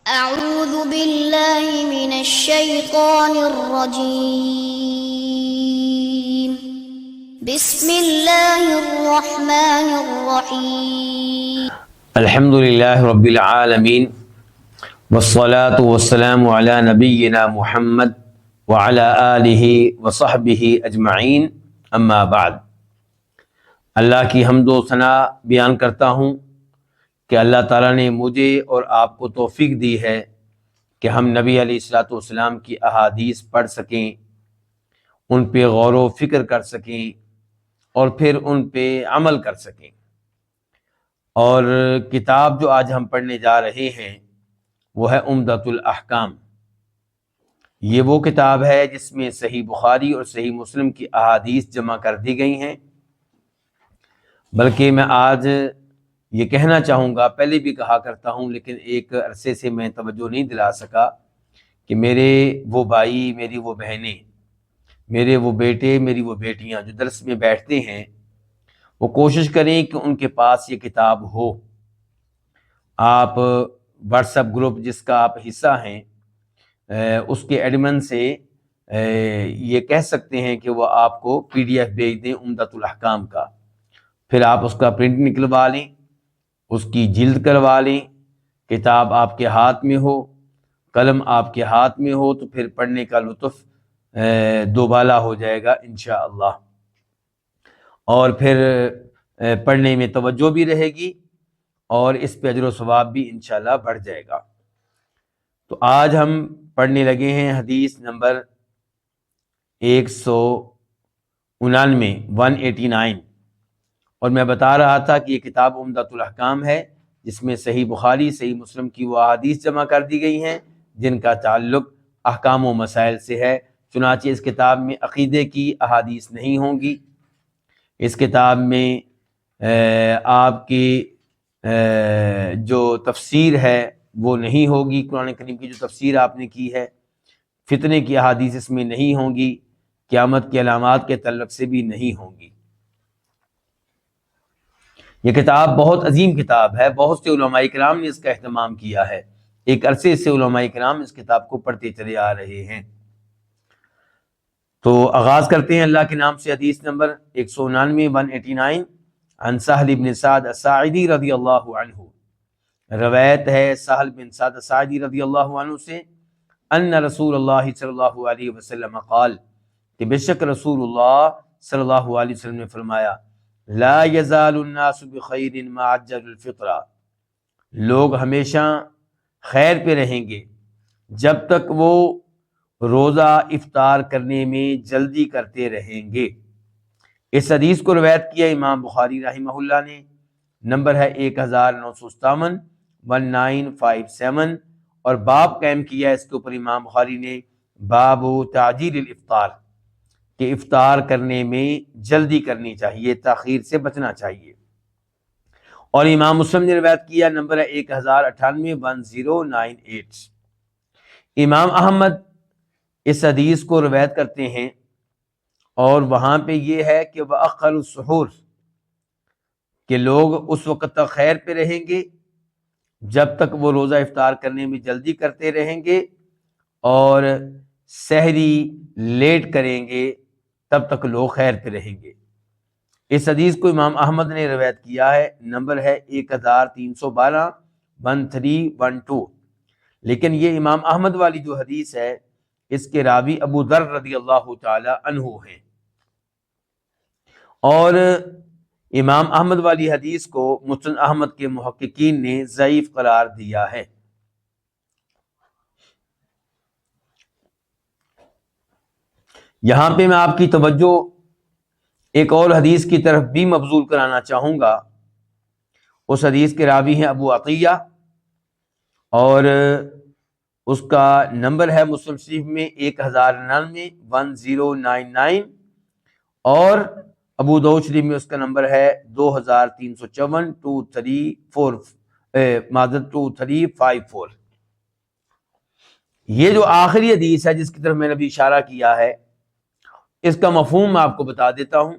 أعوذ بالله من الشيطان الرجيم بسم الله الرحمن الرحيم الحمد للہ رب العالمین والصلاة والسلام علی نبینا محمد وعلی آلہ وصحبہ اجمعین اما بعد۔ اللہ کی حمد و ثنا بیان کرتا ہوں کہ اللہ تعالیٰ نے مجھے اور آپ کو توفیق دی ہے کہ ہم نبی علیہ الصلوۃ والسلام کی احادیث پڑھ سکیں، ان پہ غور و فکر کر سکیں اور پھر ان پہ عمل کر سکیں۔ اور کتاب جو آج ہم پڑھنے جا رہے ہیں وہ ہے عمدۃ الاحکام۔ یہ وہ کتاب ہے جس میں صحیح بخاری اور صحیح مسلم کی احادیث جمع کر دی گئی ہیں۔ بلکہ میں آج یہ کہنا چاہوں گا، پہلے بھی کہا کرتا ہوں لیکن ایک عرصے سے میں توجہ نہیں دلا سکا، کہ میرے وہ بھائی، میری وہ بہنیں، میرے وہ بیٹے، میری وہ بیٹیاں جو درس میں بیٹھتے ہیں، وہ کوشش کریں کہ ان کے پاس یہ کتاب ہو۔ آپ واٹس ایپ گروپ جس کا آپ حصہ ہیں، اس کے ایڈمن سے یہ کہہ سکتے ہیں کہ وہ آپ کو PDF بھیج دیں عمدۃ الاحکام کا، پھر آپ اس کا پرنٹ نکلوا لیں، اس کی جلد کروا لیں، کتاب آپ کے ہاتھ میں ہو، قلم آپ کے ہاتھ میں ہو، تو پھر پڑھنے کا لطف دوبالا ہو جائے گا انشاءاللہ، اور پھر پڑھنے میں توجہ بھی رہے گی اور اس پہ اجر و ثواب بھی انشاءاللہ بڑھ جائے گا۔ تو آج ہم پڑھنے لگے ہیں حدیث نمبر 189 اور میں بتا رہا تھا کہ یہ کتاب عمدۃ الاحکام ہے جس میں صحیح بخاری، صحیح مسلم کی وہ احادیث جمع کر دی گئی ہیں جن کا تعلق احکام و مسائل سے ہے۔ چنانچہ اس کتاب میں عقیدے کی احادیث نہیں ہوں گی، اس کتاب میں آپ کی جو تفسیر ہے وہ نہیں ہوگی، قرآن کریم کی جو تفسیر آپ نے کی ہے، فتنے کی احادیث اس میں نہیں ہوں گی، قیامت کی علامات کے تعلق سے بھی نہیں ہوں گی۔ یہ کتاب بہت عظیم کتاب ہے، بہت سے علماء کرام نے اس کا اہتمام کیا ہے، ایک عرصے سے علماء کرام اس کتاب کو پڑھتے چلے آ رہے ہیں۔ تو آغاز کرتے ہیں اللہ کے نام سے۔ حدیث نمبر 189 عن سہل بن سعد الساعدی رضی اللہ عنہ، روایت ہے سہل بن سعد الساعدی رضی اللہ عنہ سے، ان رسول اللہ صلی اللہ علیہ وسلم قال، کہ بے شک رسول اللہ صلی اللہ علیہ وسلم نے فرمایا، لا یزال الناس بخیر ما عجل الفطرہ، لوگ ہمیشہ خیر پہ رہیں گے جب تک وہ روزہ افطار کرنے میں جلدی کرتے رہیں گے۔ اس حدیث کو روایت کیا امام بخاری رحمہ اللہ نے، نمبر ہے 1957 اور باب قائم کیا اس کے اوپر امام بخاری نے، باب تعجیل الافطار، کہ افطار کرنے میں جلدی کرنی چاہیے، تاخیر سے بچنا چاہیے۔ اور امام مسلم نے روایت کیا، نمبر ہے 1098 امام احمد اس حدیث کو روایت کرتے ہیں، اور وہاں پہ یہ ہے کہ وَأَخَّرُ السُّحُورِ، کہ لوگ اس وقت تک خیر پہ رہیں گے جب تک وہ روزہ افطار کرنے میں جلدی کرتے رہیں گے، اور سحری لیٹ کریں گے تب تک لوگ خیر پہ رہیں گے۔ اس حدیث کو امام احمد نے روایت کیا ہے، نمبر ہے 1312 لیکن یہ امام احمد والی جو حدیث ہے اس کے راوی ابو ذر رضی اللہ تعالی عنہ ہیں، اور امام احمد والی حدیث کو مسند احمد کے محققین نے ضعیف قرار دیا ہے۔ یہاں پہ میں آپ کی توجہ ایک اور حدیث کی طرف بھی مبذول کرانا چاہوں گا۔ اس حدیث کے راوی ہیں ابو عطیہ، اور اس کا نمبر ہے مسلم شریف میں 1099 اور ابو داؤد شریف میں اس کا نمبر ہے 2354 یہ جو آخری حدیث ہے جس کی طرف میں نے ابھی اشارہ کیا ہے، اس کا مفہوم میں آپ کو بتا دیتا ہوں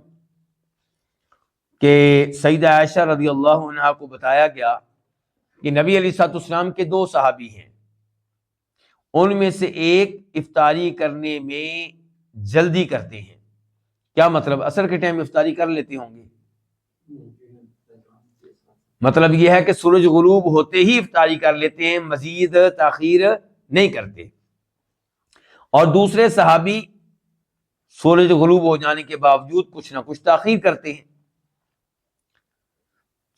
کہ سیدہ عائشہ رضی اللہ عنہا کو بتایا گیا کہ نبی علیہ الصلوۃ والسلام کے دو صحابی ہیں، ان میں سے ایک افطاری کرنے میں جلدی کرتے ہیں۔ کیا مطلب؟ عصر کے ٹائم افطاری کر لیتے ہوں گے؟ مطلب یہ ہے کہ سورج غروب ہوتے ہی افطاری کر لیتے ہیں، مزید تاخیر نہیں کرتے۔ اور دوسرے صحابی سورج غروب ہو جانے کے باوجود کچھ نہ کچھ تاخیر کرتے ہیں۔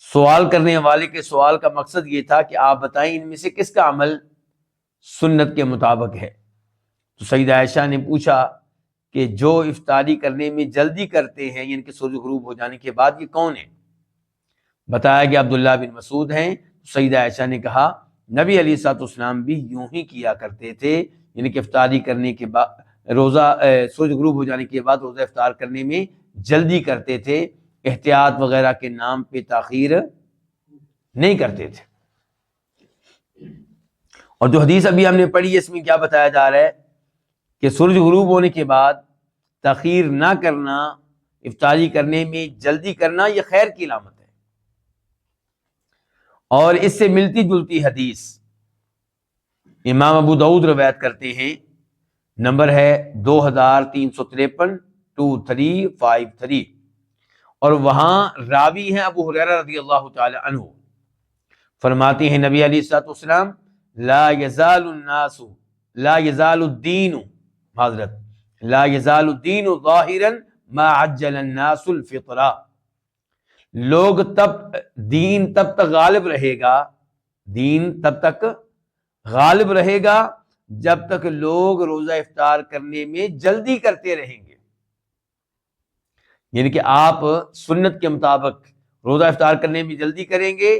سوال کرنے والے کے سوال کا مقصد یہ تھا کہ آپ بتائیں ان میں سے کس کا عمل سنت کے مطابق ہے؟ تو سیدہ عائشہ نے پوچھا کہ جو افطاری کرنے میں جلدی کرتے ہیں، یعنی کہ سورج غروب ہو جانے کے بعد، یہ کون ہے؟ بتایا کہ عبداللہ بن مسعود ہیں۔ سیدہ عائشہ نے کہا نبی علیہ الصلوۃ والسلام بھی یوں ہی کیا کرتے تھے، یعنی کہ افطاری کرنے کے بعد سورج غروب ہو جانے کے بعد روزہ افطار کرنے میں جلدی کرتے تھے، احتیاط وغیرہ کے نام پہ تاخیر نہیں کرتے تھے۔ اور جو حدیث ابھی ہم نے پڑھی اس میں کیا بتایا جا رہا ہے کہ سورج غروب ہونے کے بعد تاخیر نہ کرنا، افطاری کرنے میں جلدی کرنا، یہ خیر کی علامت ہے۔ اور اس سے ملتی جلتی حدیث امام ابو داؤد روایت کرتے ہیں، نمبر ہے 2353 2353، اور وہاں راوی ہیں ابو ہریرہ رضی اللہ تعالی عنہ، فرماتے ہیں نبی علیہ الصلوۃ والسلام لا يزال الدین معذرت لا يزال الدین ظاہرا ما عجل الناس الفطرہ، دین تب تک غالب رہے گا، دین تب تک غالب رہے گا جب تک لوگ روزہ افطار کرنے میں جلدی کرتے رہیں گے۔ یعنی کہ آپ سنت کے مطابق روزہ افطار کرنے میں جلدی کریں گے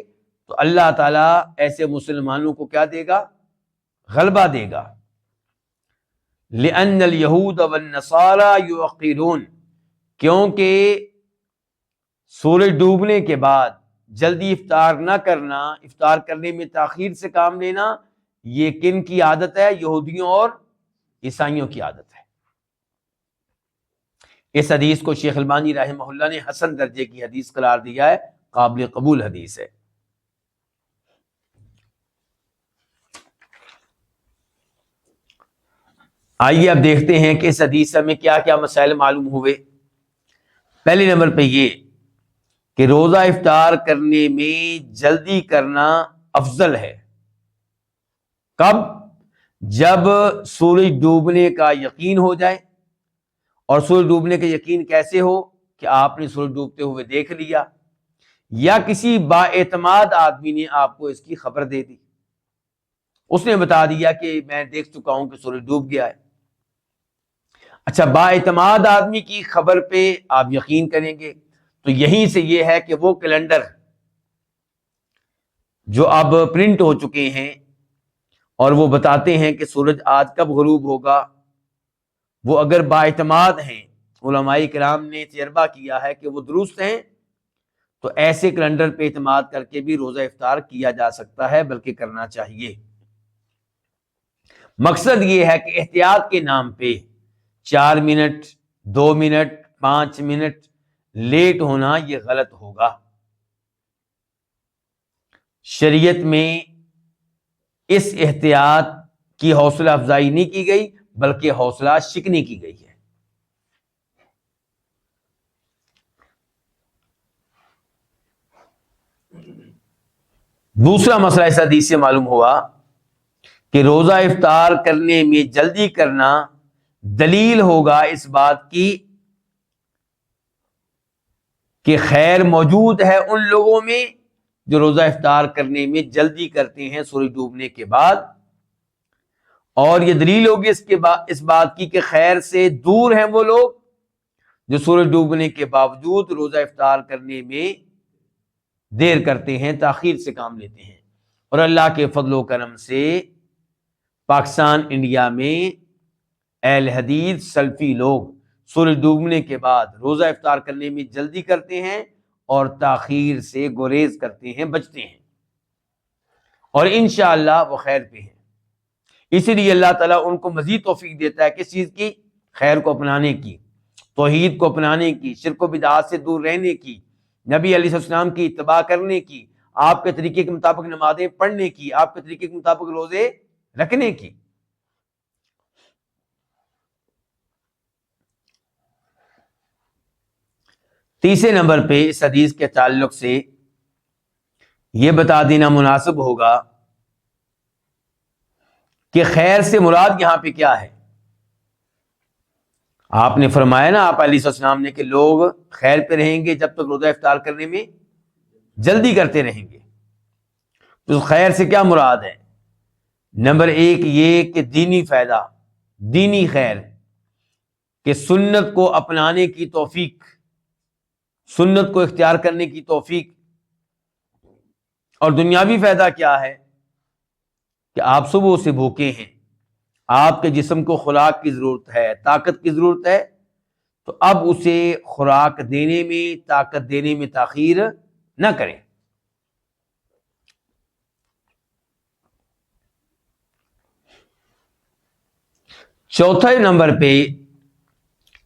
تو اللہ تعالیٰ ایسے مسلمانوں کو کیا دے گا؟ غلبہ دے گا۔ لأن اليہود والنصارى يؤخرون، کیونکہ سورج ڈوبنے کے بعد جلدی افطار نہ کرنا، افطار کرنے میں تاخیر سے کام لینا، یہ کن کی عادت ہے؟ یہودیوں اور عیسائیوں کی عادت ہے۔ اس حدیث کو شیخ البانی رحمہ اللہ نے حسن درجے کی حدیث قرار دیا ہے، قابل قبول حدیث ہے۔ آئیے اب دیکھتے ہیں کہ اس حدیث سے ہمیں کیا کیا مسائل معلوم ہوئے۔ پہلے نمبر پہ یہ کہ روزہ افطار کرنے میں جلدی کرنا افضل ہے۔ کب؟ جب سورج ڈوبنے کا یقین ہو جائے۔ اور سورج ڈوبنے کا یقین کیسے ہو؟ کہ آپ نے سورج ڈوبتے ہوئے دیکھ لیا، یا کسی با اعتماد آدمی نے آپ کو اس کی خبر دے دی، اس نے بتا دیا کہ میں دیکھ چکا ہوں کہ سورج ڈوب گیا ہے۔ اچھا، با اعتماد آدمی کی خبر پہ آپ یقین کریں گے تو یہیں سے یہ ہے کہ وہ کیلنڈر جو اب پرنٹ ہو چکے ہیں اور وہ بتاتے ہیں کہ سورج آج کب غروب ہوگا، وہ اگر با اعتماد ہیں، علماء کرام نے تجربہ کیا ہے کہ وہ درست ہیں، تو ایسے کیلنڈر پہ اعتماد کر کے بھی روزہ افطار کیا جا سکتا ہے، بلکہ کرنا چاہیے۔ مقصد یہ ہے کہ احتیاط کے نام پہ 4 منٹ 2 منٹ 5 منٹ لیٹ ہونا یہ غلط ہوگا۔ شریعت میں اس احتیاط کی حوصلہ افزائی نہیں کی گئی، بلکہ حوصلہ شکنی کی گئی ہے۔ دوسرا مسئلہ اس حدیث سے معلوم ہوا کہ روزہ افطار کرنے میں جلدی کرنا دلیل ہوگا اس بات کی کہ خیر موجود ہے ان لوگوں میں جو روزہ افطار کرنے میں جلدی کرتے ہیں سورج ڈوبنے کے بعد، اور یہ دلیل ہوگی اس بات کی کہ خیر سے دور ہیں وہ لوگ جو سورج ڈوبنے کے باوجود روزہ افطار کرنے میں دیر کرتے ہیں، تاخیر سے کام لیتے ہیں۔ اور اللہ کے فضل و کرم سے پاکستان انڈیا میں اہل حدیث سلفی لوگ سورج ڈوبنے کے بعد روزہ افطار کرنے میں جلدی کرتے ہیں اور تاخیر سے گریز کرتے ہیں، بچتے ہیں، اور انشاءاللہ وہ خیر پہ ہیں۔ اسی لیے اللہ تعالیٰ ان کو مزید توفیق دیتا ہے کس چیز کی؟ خیر کو اپنانے کی، توحید کو اپنانے کی، شرک و بدعات سے دور رہنے کی، نبی علیہ السلام کی اتباع کرنے کی، آپ کے طریقے کے مطابق نمازیں پڑھنے کی، آپ کے طریقے کے مطابق روزے رکھنے کی۔ تیسرے نمبر پہ اس حدیث کے تعلق سے یہ بتا دینا مناسب ہوگا کہ خیر سے مراد یہاں پہ کیا ہے۔ آپ نے فرمایا نا، آپ علیہ السلام نے، کہ لوگ خیر پہ رہیں گے جب تک روزہ افطار کرنے میں جلدی کرتے رہیں گے۔ تو خیر سے کیا مراد ہے؟ نمبر ایک یہ کہ دینی فائدہ، دینی خیر، کہ سنت کو اپنانے کی توفیق، سنت کو اختیار کرنے کی توفیق۔ اور دنیاوی فائدہ کیا ہے؟ کہ آپ صبح سے بھوکے ہیں، آپ کے جسم کو خوراک کی ضرورت ہے، طاقت کی ضرورت ہے، تو اب اسے خوراک دینے میں، طاقت دینے میں تاخیر نہ کریں۔ چوتھے نمبر پہ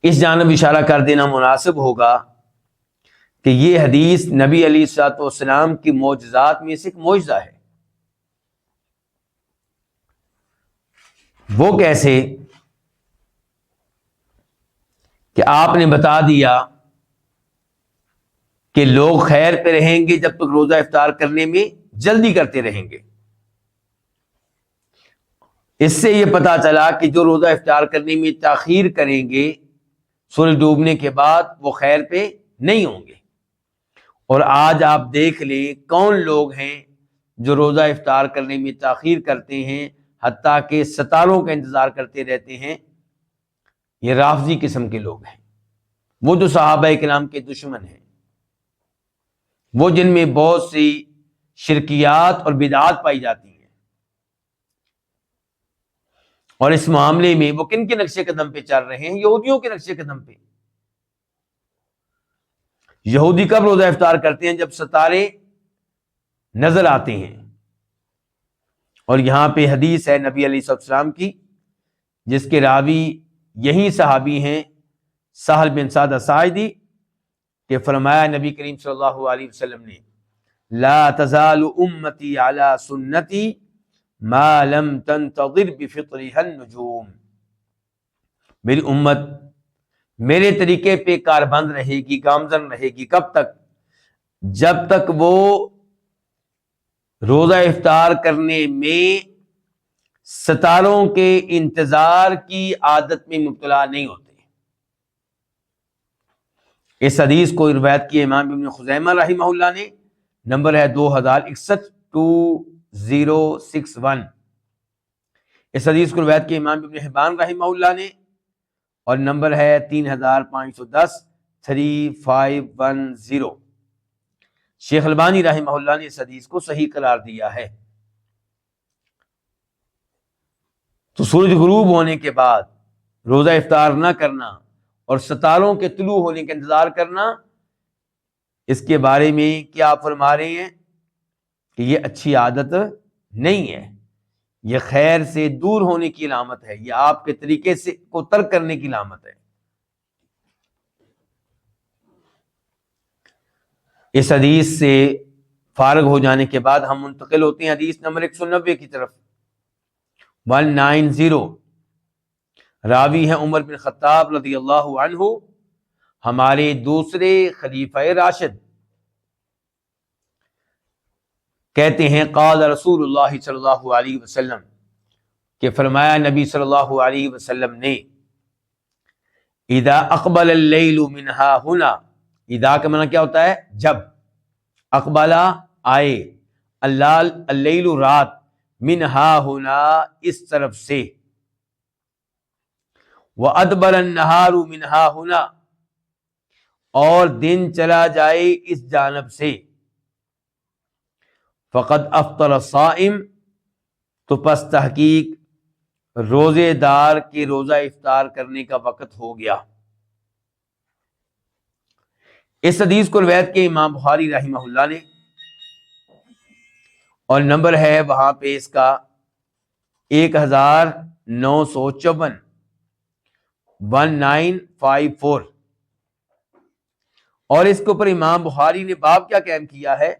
اس جانب اشارہ کر دینا مناسب ہوگا کہ یہ حدیث نبی علیہ الصلوۃ والسلام کی معجزات میں سے ایک معجزہ ہے۔ وہ کیسے؟ کہ آپ نے بتا دیا کہ لوگ خیر پہ رہیں گے جب تک روزہ افطار کرنے میں جلدی کرتے رہیں گے۔ اس سے یہ پتا چلا کہ جو روزہ افطار کرنے میں تاخیر کریں گے سورج ڈوبنے کے بعد، وہ خیر پہ نہیں ہوں گے۔ اور آج آپ دیکھ لیں کون لوگ ہیں جو روزہ افطار کرنے میں تاخیر کرتے ہیں، حتیٰ کہ ستاروں کا انتظار کرتے رہتے ہیں۔ یہ رافضی قسم کے لوگ ہیں، وہ جو صحابہ کرام کے دشمن ہیں، وہ جن میں بہت سی شرکیات اور بدعات پائی جاتی ہیں۔ اور اس معاملے میں وہ کن کے نقش قدم پہ چل رہے ہیں؟ یہودیوں کے نقش قدم پہ۔ یہودی کب روزہ افطار کرتے ہیں؟ جب ستارے نظر آتے ہیں۔ اور یہاں پہ حدیث ہے نبی علیہ السلام کی، جس کے راوی یہی صحابی ہیں سہل بن سعد الساعدی، کہ فرمایا نبی کریم صلی اللہ علیہ وسلم نے، لا تزال امتی علی سنتی ما لم تنتظر بفطرها النجوم۔ میری امت میرے طریقے پہ کاربند رہے گی، گامزن رہے گی۔ کب تک؟ جب تک وہ روزہ افطار کرنے میں ستاروں کے انتظار کی عادت میں مبتلا نہیں ہوتے۔ اس حدیث کو روایت کی امام ابن خزیمہ رحمہ اللہ نے، نمبر ہے 2061 2061۔ اس حدیث کو روایت کی امام ابن حبان رحمہ اللہ نے، اور نمبر ہے 3510 3510۔ شیخ البانی رحمہ اللہ نے اس حدیث کو صحیح قرار دیا ہے۔ تو سورج غروب ہونے کے بعد روزہ افطار نہ کرنا اور ستاروں کے طلوع ہونے کا انتظار کرنا، اس کے بارے میں کیا فرما رہے ہیں کہ یہ اچھی عادت نہیں ہے، یہ خیر سے دور ہونے کی علامت ہے، یہ آپ کے طریقے سے کو ترک کرنے کی علامت ہے۔ اس حدیث سے فارغ ہو جانے کے بعد ہم منتقل ہوتے ہیں حدیث نمبر 190 کی طرف۔ 190 راوی ہیں عمر بن خطاب رضی اللہ عنہ، ہمارے دوسرے خلیفہ راشد، کہتے ہیں قال رسول اللہ صلی اللہ علیہ وسلم، کہ فرمایا نبی صلی اللہ علیہ وسلم نے، اذا اقبل اللیل من ہا ہنا، اذا کا معنی کیا ہوتا ہے؟ جب، اقبلہ آئے، اللیل رات، من ہا ہنا اس طرف سے، وادبر النہار من ہا ہنا اور دن چلا جائے اس جانب سے، فقد افطر الصائم تو پس تحقیق روزے دار کے روزہ افطار کرنے کا وقت ہو گیا۔ اس حدیث کو روایت کے امام بخاری رحمہ اللہ نے، اور نمبر ہے وہاں پہ اس کا 1954 1954۔ اور اس کے اوپر امام بخاری نے باب کیا قائم کیا ہے؟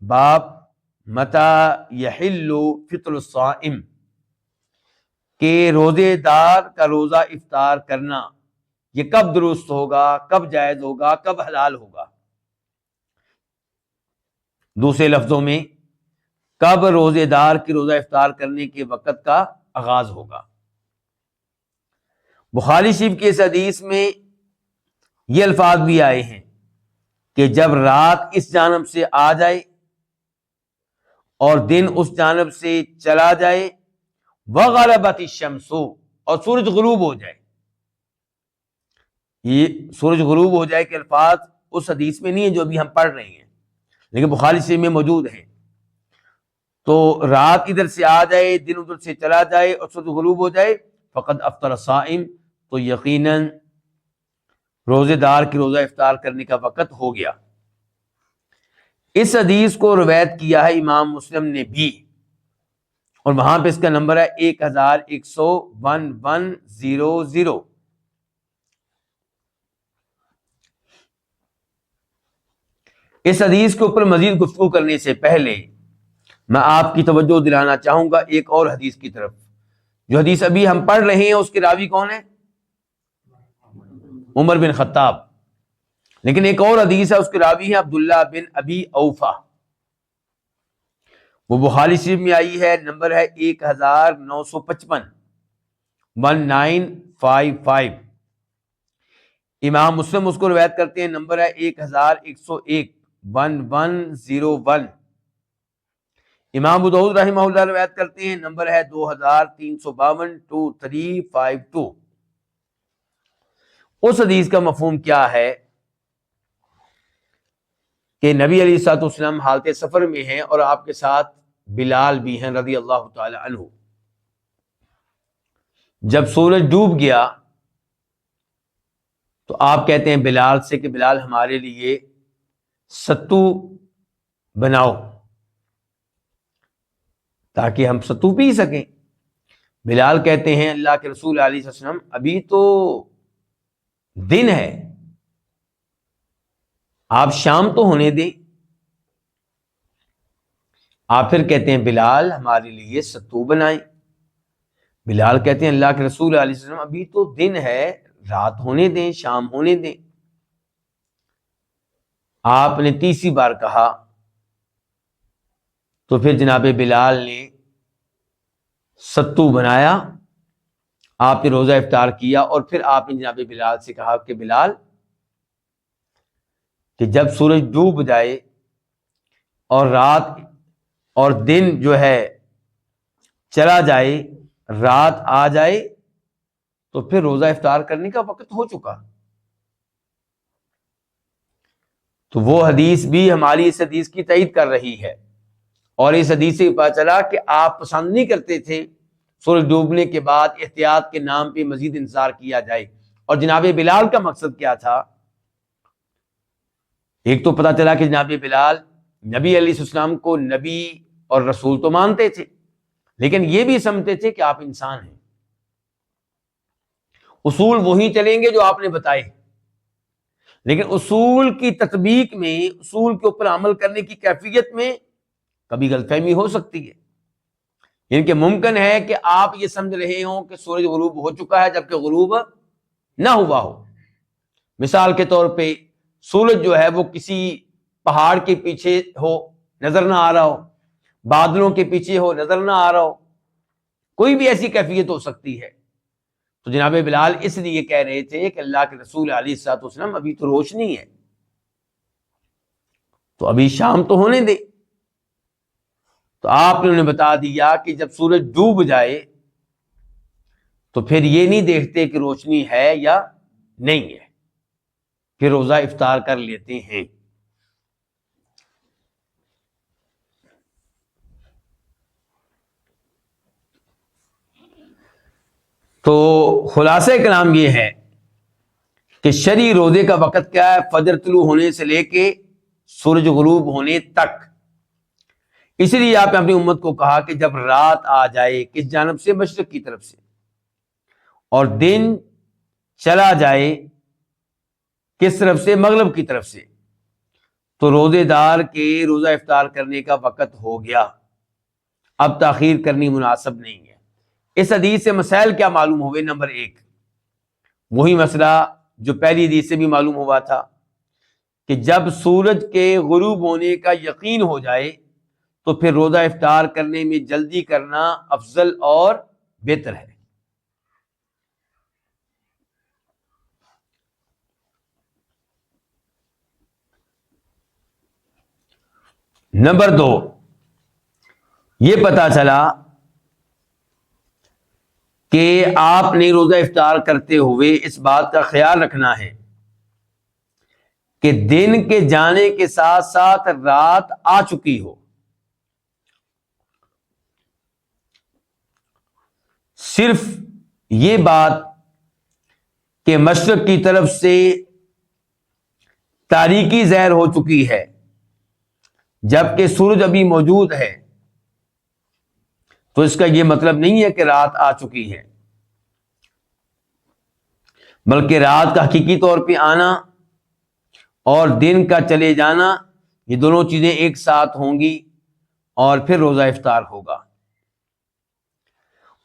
باب متی یحل فطر الصائم، کہ روزے دار کا روزہ افطار کرنا یہ کب درست ہوگا، کب جائز ہوگا، کب حلال ہوگا؟ دوسرے لفظوں میں کب روزے دار کی روزہ افطار کرنے کے وقت کا آغاز ہوگا؟ بخاری شریف کی اس حدیث میں یہ الفاظ بھی آئے ہیں کہ جب رات اس جانب سے آ جائے اور دن اس جانب سے چلا جائے، وغربت الشمس، اور سورج غروب ہو جائے۔ یہ سورج غروب ہو جائے کہ الفاظ اس حدیث میں نہیں ہے جو ابھی ہم پڑھ رہے ہیں، لیکن بخاری شریف میں موجود ہیں۔ تو رات ادھر سے آ جائے، دن ادھر سے چلا جائے اور سورج غروب ہو جائے، فقد افطر الصائم، تو یقیناً روزے دار کی روزہ افطار کرنے کا وقت ہو گیا۔ اس حدیث کو روایت کیا ہے امام مسلم نے بھی، اور وہاں پہ اس کا نمبر ہے 1100۔ اس حدیث کے اوپر مزید گفتگو کرنے سے پہلے میں آپ کی توجہ دلانا چاہوں گا ایک اور حدیث کی طرف۔ جو حدیث ابھی ہم پڑھ رہے ہیں اس کے راوی کون ہے؟ عمر بن خطاب۔ لیکن ایک اور حدیث ہے، اس کے راوی ہیں عبداللہ بن ابی اوفا، وہ بخاری شریف میں آئی ہے، نمبر ہے 1955۔ امام مسلم اس کو روایت کرتے ہیں، نمبر ہے 1101۔ امام ابو داؤد رحمہ اللہ روایت کرتے ہیں، نمبر ہے 2352۔ اس حدیث کا مفہوم کیا ہے کہ نبی علیہ الصلوۃ والسلام حالت سفر میں ہیں اور آپ کے ساتھ بلال بھی ہیں رضی اللہ تعالی عنہ۔ جب سورج ڈوب گیا تو آپ کہتے ہیں بلال سے کہ بلال ہمارے لیے ستو بناؤ تاکہ ہم ستو پی سکیں۔ بلال کہتے ہیں اللہ کے رسول علیہ وسلم ابھی تو دن ہے، آپ شام تو ہونے دیں۔ آپ پھر کہتے ہیں بلال ہمارے لیے ستو بنائیں۔ بلال کہتے ہیں اللہ کے رسول علیہ وسلم ابھی تو دن ہے، رات ہونے دیں، شام ہونے دیں۔ آپ نے تیسری بار کہا تو پھر جناب بلال نے ستو بنایا، آپ نے روزہ افطار کیا، اور پھر آپ نے جناب بلال سے کہا کہ بلال کہ جب سورج ڈوب جائے اور رات اور دن جو ہے چلا جائے، رات آ جائے، تو پھر روزہ افطار کرنے کا وقت ہو چکا۔ تو وہ حدیث بھی ہماری اس حدیث کی تائید کر رہی ہے، اور اس حدیث سے پتہ چلا کہ آپ پسند نہیں کرتے تھے سورج ڈوبنے کے بعد احتیاط کے نام پہ مزید انتظار کیا جائے۔ اور جناب بلال کا مقصد کیا تھا؟ ایک تو پتہ چلا کہ جناب بلال نبی علیہ السلام کو نبی اور رسول تو مانتے تھے، لیکن یہ بھی سمجھتے تھے کہ آپ انسان ہیں، اصول وہی چلیں گے جو آپ نے بتائے، لیکن اصول کی تطبیق میں، اصول کے اوپر عمل کرنے کی کیفیت میں کبھی غلط فہمی ہو سکتی ہے۔ یعنی کہ ممکن ہے کہ آپ یہ سمجھ رہے ہوں کہ سورج غروب ہو چکا ہے جبکہ غروب نہ ہوا ہو۔ مثال کے طور پہ سورج جو ہے وہ کسی پہاڑ کے پیچھے ہو، نظر نہ آ رہا ہو، بادلوں کے پیچھے ہو، نظر نہ آ رہا ہو، کوئی بھی ایسی کیفیت ہو سکتی ہے۔ تو جناب بلال اس لیے کہہ رہے تھے کہ اللہ کے رسول علیہ الصلوۃ والسلام ابھی تو روشنی ہے، تو ابھی شام تو ہونے دے۔ تو آپ نے انہیں بتا دیا کہ جب سورج ڈوب جائے تو پھر یہ نہیں دیکھتے کہ روشنی ہے یا نہیں ہے، پھر روزہ افطار کر لیتے ہیں۔ تو خلاصہ کلام یہ ہے کہ شرعی روزے کا وقت کیا ہے؟ فجر طلوع ہونے سے لے کے سورج غروب ہونے تک۔ اس لیے آپ نے اپنی امت کو کہا کہ جب رات آ جائے، کس جانب سے؟ مشرق کی طرف سے، اور دن چلا جائے کس طرف سے؟ مغرب کی طرف سے، تو روزے دار کے روزہ افطار کرنے کا وقت ہو گیا، اب تاخیر کرنی مناسب نہیں ہے۔ اس حدیث سے مسائل کیا معلوم ہوئے؟ نمبر 1، وہی مسئلہ جو پہلی حدیث سے بھی معلوم ہوا تھا کہ جب سورج کے غروب ہونے کا یقین ہو جائے تو پھر روزہ افطار کرنے میں جلدی کرنا افضل اور بہتر ہے۔ نمبر 2، یہ پتا چلا کہ آپ نے روزہ افطار کرتے ہوئے اس بات کا خیال رکھنا ہے کہ دن کے جانے کے ساتھ ساتھ رات آ چکی ہو۔ صرف یہ بات کہ مشرق کی طرف سے تاریکی ظاہر ہو چکی ہے جبکہ سورج ابھی موجود ہے، تو اس کا یہ مطلب نہیں ہے کہ رات آ چکی ہے، بلکہ رات کا حقیقی طور پہ آنا اور دن کا چلے جانا، یہ دونوں چیزیں ایک ساتھ ہوں گی اور پھر روزہ افطار ہوگا۔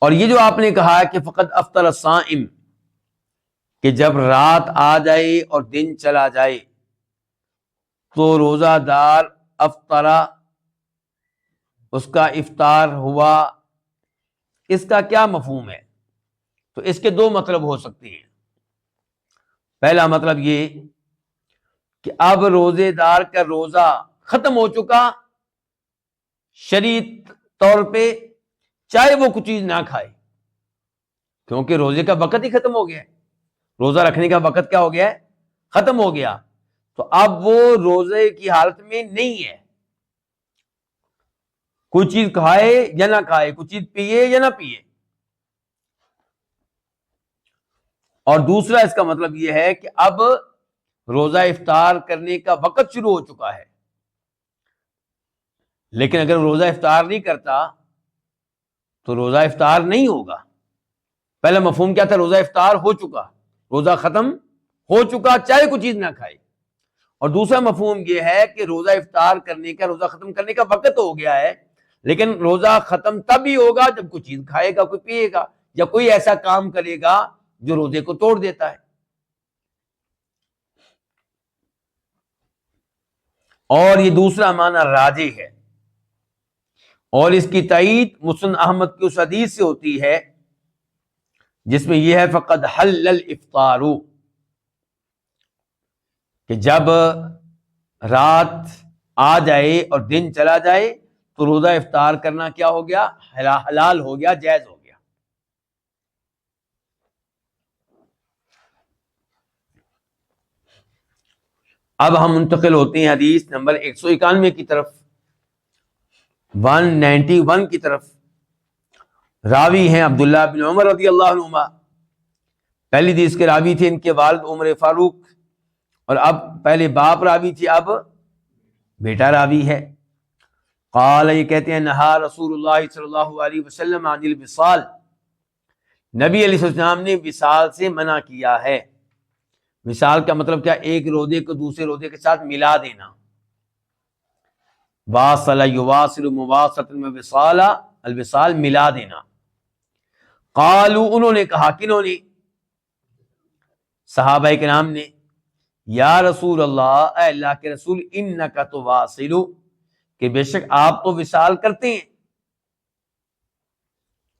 اور یہ جو آپ نے کہا کہ فقط افطر الصائم، کہ جب رات آ جائے اور دن چلا جائے تو روزہ دار افطرا، اس کا افطار ہوا، اس کا کیا مفہوم ہے؟ تو اس کے 2 مطلب ہو سکتے ہیں۔ پہلا مطلب یہ کہ اب روزے دار کا روزہ ختم ہو چکا شرعی طور پہ، چاہے وہ کچھ چیز نہ کھائے، کیونکہ روزے کا وقت ہی ختم ہو گیا ہے، روزہ رکھنے کا وقت کیا ہو گیا ہے؟ ختم ہو گیا۔ تو اب وہ روزے کی حالت میں نہیں ہے، کوئی چیز کھائے یا نہ کھائے، کوئی چیز پیے یا نہ پیے۔ اور دوسرا اس کا مطلب یہ ہے کہ اب روزہ افطار کرنے کا وقت شروع ہو چکا ہے، لیکن اگر روزہ افطار نہیں کرتا تو روزہ افطار نہیں ہوگا۔ پہلا مفہوم کیا تھا؟ روزہ افطار ہو چکا، روزہ ختم ہو چکا، چاہے کوئی چیز نہ کھائے۔ اور دوسرا مفہوم یہ ہے کہ روزہ افطار کرنے کا، روزہ ختم کرنے کا وقت ہو گیا ہے، لیکن روزہ ختم تب ہی ہوگا جب کوئی چیز کھائے گا، کوئی پیے گا، یا کوئی ایسا کام کرے گا جو روزے کو توڑ دیتا ہے۔ اور یہ دوسرا معنی راجح ہے، اور اس کی تائید مسند احمد کی اس حدیث سے ہوتی ہے جس میں یہ ہے فقد حل الافطار، کہ جب رات آ جائے اور دن چلا جائے تو روزہ افطار کرنا کیا ہو گیا؟ حلال ہو گیا، جائز ہو گیا۔ اب ہم منتقل ہوتے ہیں حدیث نمبر 191 کی طرف، 191 کی طرف۔ راوی ہیں عبداللہ بن عمر رضی اللہ عنہما، پہلی حدیث کے راوی تھے ان کے والد عمر فاروق، اور اب پہلے باپ راوی تھے، اب بیٹا راوی ہے۔ قال، یہ کہتے ہیں نہا رسول اللہ صلی اللہ علیہ وسلم عن الوصال، نبی علیہ السلام نے وصال سے منع کیا ہے۔ وصال کا مطلب کیا؟ ایک روزے کو دوسرے روزے کے ساتھ ملا دینا۔ واصل یواصل مواصلۃ وصالا، الوصال ملا دینا۔ قالوا، انہوں نے کہا، کنہوں نے؟ صحابہ کرام نے، یا رسول اللہ، اے اللہ کے رسول، انک تواصل، کہ بے شک آپ تو وصال کرتے ہیں۔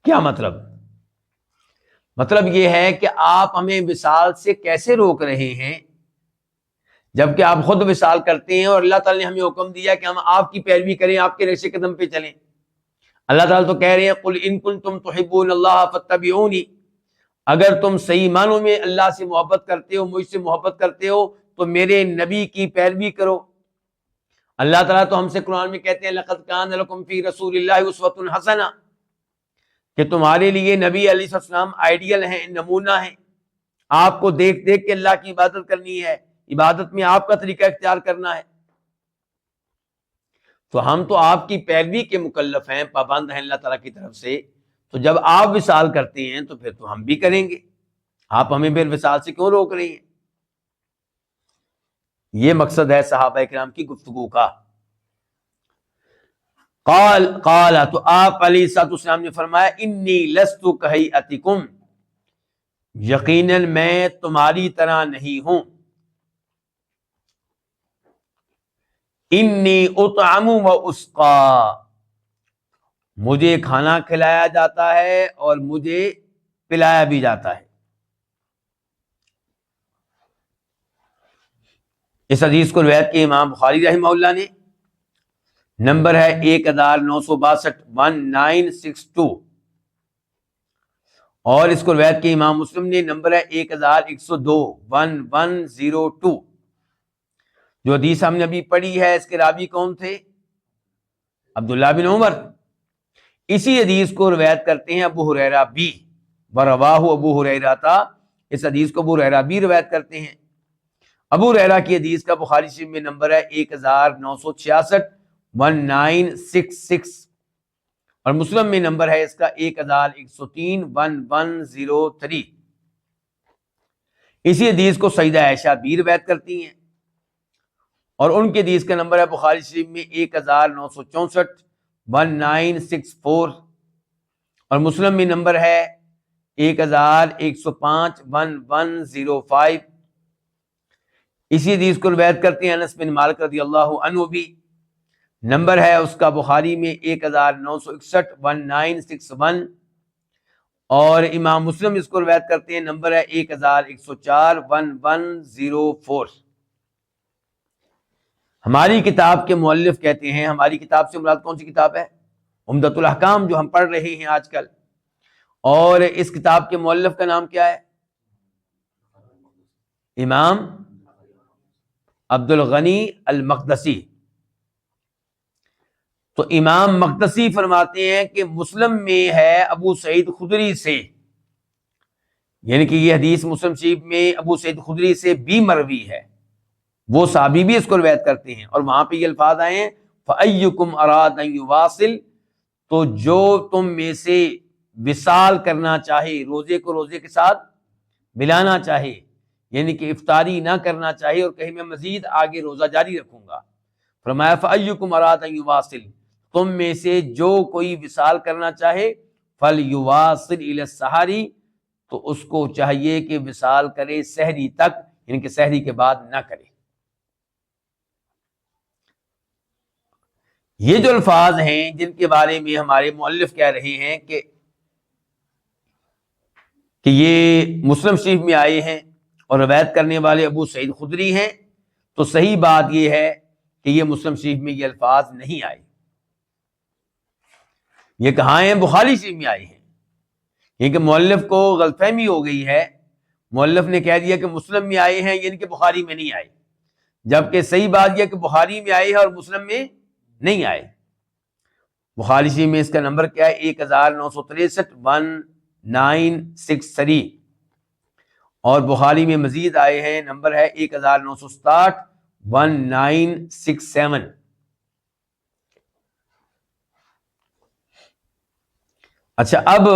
کیا مطلب؟ مطلب یہ ہے کہ آپ ہمیں وصال سے کیسے روک رہے ہیں جبکہ آپ خود وصال کرتے ہیں، اور اللہ تعالیٰ نے ہمیں حکم دیا کہ ہم آپ کی پیروی کریں، آپ کے نقش قدم پہ چلیں۔ اللہ تعالیٰ تو کہہ رہے ہیں قل ان کنتم تحبون اللہ فاتبعونی، اگر تم صحیح معنوں میں اللہ سے محبت کرتے ہو، مجھ سے محبت کرتے ہو، تو میرے نبی کی پیروی کرو۔ اللہ تعالیٰ تو ہم سے قرآن میں کہتے ہیں لقد کان لکم فی رسول اللہ اسوۃ حسنہ، کہ تمہارے لیے نبی علیہ السلام آئیڈیل ہیں، نمونہ ہیں، آپ کو دیکھ دیکھ کے اللہ کی عبادت کرنی ہے، عبادت میں آپ کا طریقہ اختیار کرنا ہے۔ تو ہم تو آپ کی پیروی کے مکلف ہیں، پابند ہیں اللہ تعالیٰ کی طرف سے، تو جب آپ وصال کرتے ہیں تو پھر تو ہم بھی کریں گے، آپ ہمیں پھر وصال سے کیوں روک رہے ہیں؟ یہ مقصد ہے صحابہ کرام کی گفتگو کا۔ قال، تو آپ علیہ الصلوۃ والسلام نے فرمایا انی لست کہیئتکم، یقیناً میں تمہاری طرح نہیں ہوں. انی اطعم و اسقا، مجھے کھانا کھلایا جاتا ہے اور مجھے پلایا بھی جاتا ہے. اس حدیث کو روایت کی امام بخاری رحمہ اللہ نے، نمبر ہے 1962 1962، اور اس کو روایت کی امام مسلم نے، نمبر ہے 1102 1102. جو حدیث ہم نے ابھی پڑھی ہے اس کے راوی کون تھے؟ عبداللہ بن عمر. اسی حدیث کو روایت کرتے ہیں ابو ہریرہ بھی، ورواہ ابو ہریرہ تھا، اس حدیث کو ابو ہریرہ بھی روایت کرتے ہیں. ابو ہریرہ کی حدیث کا بخاری شریف میں نمبر ہے 1966 1966، اور مسلم میں نمبر ہے اس کا 1103 1103. اسی حدیث کو سیدہ عائشہ بھی روایت کرتی ہیں، اور ان کی حدیث کا نمبر ہے بخاری شریف میں 1964 1964، اور مسلم میں نمبر ہے 1105 1105. اسی حدیث کو روایت کرتے ہیں انس بن مالک رضی اللہ عنہ بھی، نمبر ہے اس کا بخاری میں 1961 1961، اور امام مسلم اس کو روایت کرتے ہیں، نمبر ہے 1104 1104. ہماری کتاب کے مؤلف کہتے ہیں، ہماری کتاب سے مراد کون سی کتاب ہے؟ عمدۃ الاحکام جو ہم پڑھ رہے ہیں آج کل. اور اس کتاب کے مؤلف کا نام کیا ہے؟ امام عبد الغنی المقدسی. تو امام مقدسی فرماتے ہیں کہ مسلم میں ہے ابو سعید خدری سے، یعنی کہ یہ حدیث مسلم شریف میں ابو سعید خدری سے بھی مروی ہے، وہ صحابی بھی اس کو روایت کرتے ہیں، اور وہاں پہ یہ الفاظ آئے ہیں فَأَيُّكُمْ أَرَادَ أَن يُوَاصِلْ، تو جو تم میں سے وصال کرنا چاہے، روزے کو روزے کے ساتھ ملانا چاہے، یعنی کہ افطاری نہ کرنا چاہے اور کہیں میں مزید آگے روزہ جاری رکھوں گا. فرمایا فَأَيُّكُمْ أَرَادَ أَن يُوَاصِلْ، تم میں سے جو کوئی وصال کرنا چاہے فَلْيُوَاصِلْ إِلَى السَّحَرِ، تو اس کو چاہیے کہ وصال کرے سحری تک، یعنی کہ سحری کے بعد نہ کرے. یہ جو الفاظ ہیں جن کے بارے میں ہمارے مؤلف کہہ رہے ہیں کہ یہ مسلم شریف میں آئے ہیں اور روایت کرنے والے ابو سعید خدری ہیں، تو صحیح بات یہ ہے کہ یہ مسلم شریف میں یہ الفاظ نہیں آئے. یہ کہاں ہیں؟ بخاری شریف میں آئے ہیں. کیونکہ مؤلف کو غلط فہمی ہو گئی ہے، مؤلف نے کہہ دیا کہ مسلم میں آئے ہیں، یعنی کہ بخاری میں نہیں آئے، جبکہ صحیح بات یہ کہ بخاری میں آئے ہیں اور مسلم میں نہیں آئے. بخاری شریف میں اس کا نمبر کیا ہے؟ 1963 1963، اور بخاری میں مزید آئے ہیں، نمبر ہے 1967 1967. اچھا، اب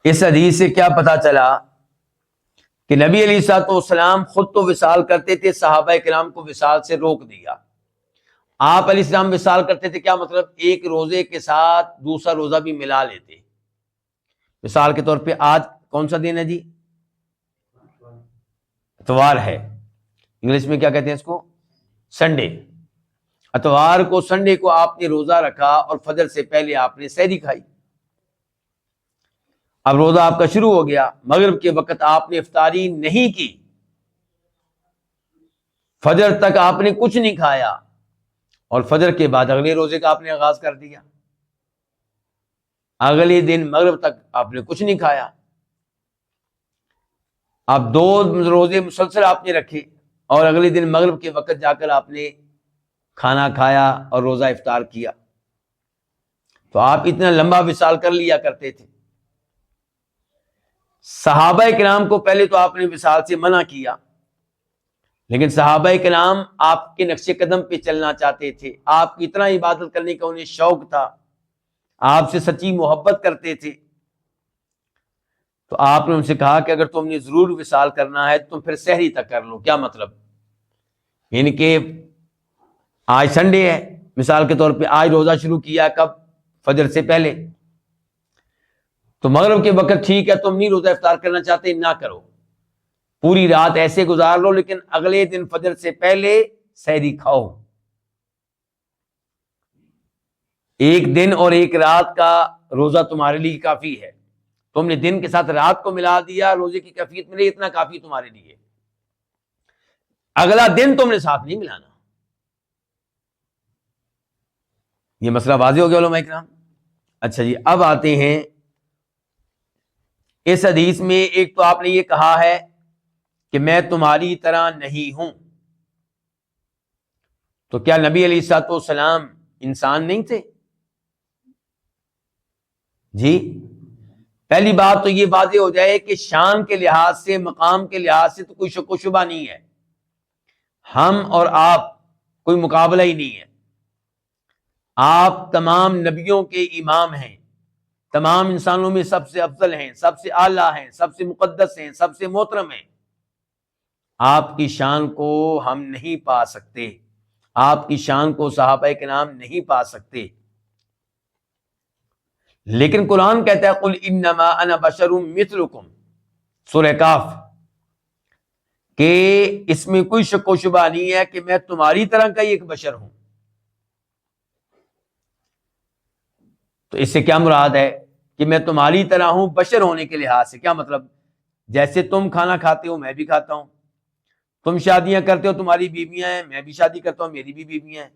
اس حدیث سے کیا پتا چلا کہ نبی علیہ الصلوۃ والسلام خود تو وصال کرتے تھے، صحابہ کرام کو وصال سے روک دیا. آپ علیہ السلام وصال کرتے تھے، کیا مطلب؟ ایک روزے کے ساتھ دوسرا روزہ بھی ملا لیتے. مثال کے طور پہ آج کون سا دن ہے جی؟ اتوار ہے، انگلش میں کیا کہتے ہیں اس کو؟ سنڈے. اتوار کو، سنڈے کو آپ نے روزہ رکھا اور فجر سے پہلے آپ نے سحری کھائی. اب روزہ آپ کا شروع ہو گیا، مغرب کے وقت آپ نے افطاری نہیں کی، فجر تک آپ نے کچھ نہیں کھایا، اور فجر کے بعد اگلے روزے کا آپ نے آغاز کر دیا. اگلے دن مغرب تک آپ نے کچھ نہیں کھایا. اب 2 روزے مسلسل آپ نے رکھے، اور اگلے دن مغرب کے وقت جا کر آپ نے کھانا کھایا اور روزہ افطار کیا. تو آپ اتنا لمبا وصال کر لیا کرتے تھے. صحابہ کرام کو پہلے تو آپ نے وصال سے منع کیا، لیکن صحابہ کرام آپ کے نقش قدم پہ چلنا چاہتے تھے، آپ کی اتنا عبادت کرنے کا انہیں شوق تھا، آپ سے سچی محبت کرتے تھے. تو آپ نے ان سے کہا کہ اگر تم نے ضرور وصال کرنا ہے تو تم پھر سحری تک کر لو. کیا مطلب؟ یعنی کہ آج سنڈے ہے، مثال کے طور پہ آج روزہ شروع کیا، کب؟ فجر سے پہلے. تو مغرب کے وقت ٹھیک ہے، تم نہیں روزہ افطار کرنا چاہتے، نہ کرو، پوری رات ایسے گزار لو، لیکن اگلے دن فجر سے پہلے سحری کھاؤ۔ ایک دن اور ایک رات کا روزہ تمہارے لیے کافی ہے، تم نے دن کے ساتھ رات کو ملا دیا، روزے کی کیفیت ملی، اتنا کافی تمہارے لیے، اگلا دن تم نے ساتھ نہیں ملانا۔ یہ مسئلہ واضح ہو گیا علماء کرام۔ اچھا جی، اب آتے ہیں اس حدیث میں، ایک تو آپ نے یہ کہا ہے کہ میں تمہاری طرح نہیں ہوں، تو کیا نبی علیہ الصلوۃ والسلام انسان نہیں تھے؟ جی، پہلی بات تو یہ واضح ہو جائے کہ شان کے لحاظ سے، مقام کے لحاظ سے تو کوئی شک و شبہ نہیں ہے، ہم اور آپ کوئی مقابلہ ہی نہیں ہے۔ آپ تمام نبیوں کے امام ہیں، تمام انسانوں میں سب سے افضل ہیں، سب سے اعلیٰ ہیں، سب سے مقدس ہیں، سب سے محترم ہیں۔ آپ کی شان کو ہم نہیں پا سکتے، آپ کی شان کو صحابہ کرام نہیں پا سکتے، لیکن قرآن کہتا ہے قل انما انا بشر مثلکم، سورہ کاف، کہ اس میں کوئی شک و شبہ نہیں ہے کہ میں تمہاری طرح کا ہی ایک بشر ہوں۔ تو اس سے کیا مراد ہے کہ میں تمہاری طرح ہوں؟ بشر ہونے کے لحاظ سے کیا مطلب؟ جیسے تم کھانا کھاتے ہو میں بھی کھاتا ہوں، تم شادیاں کرتے ہو تمہاری بیویاں ہیں، میں بھی شادی کرتا ہوں میری بھی بیویاں ہیں،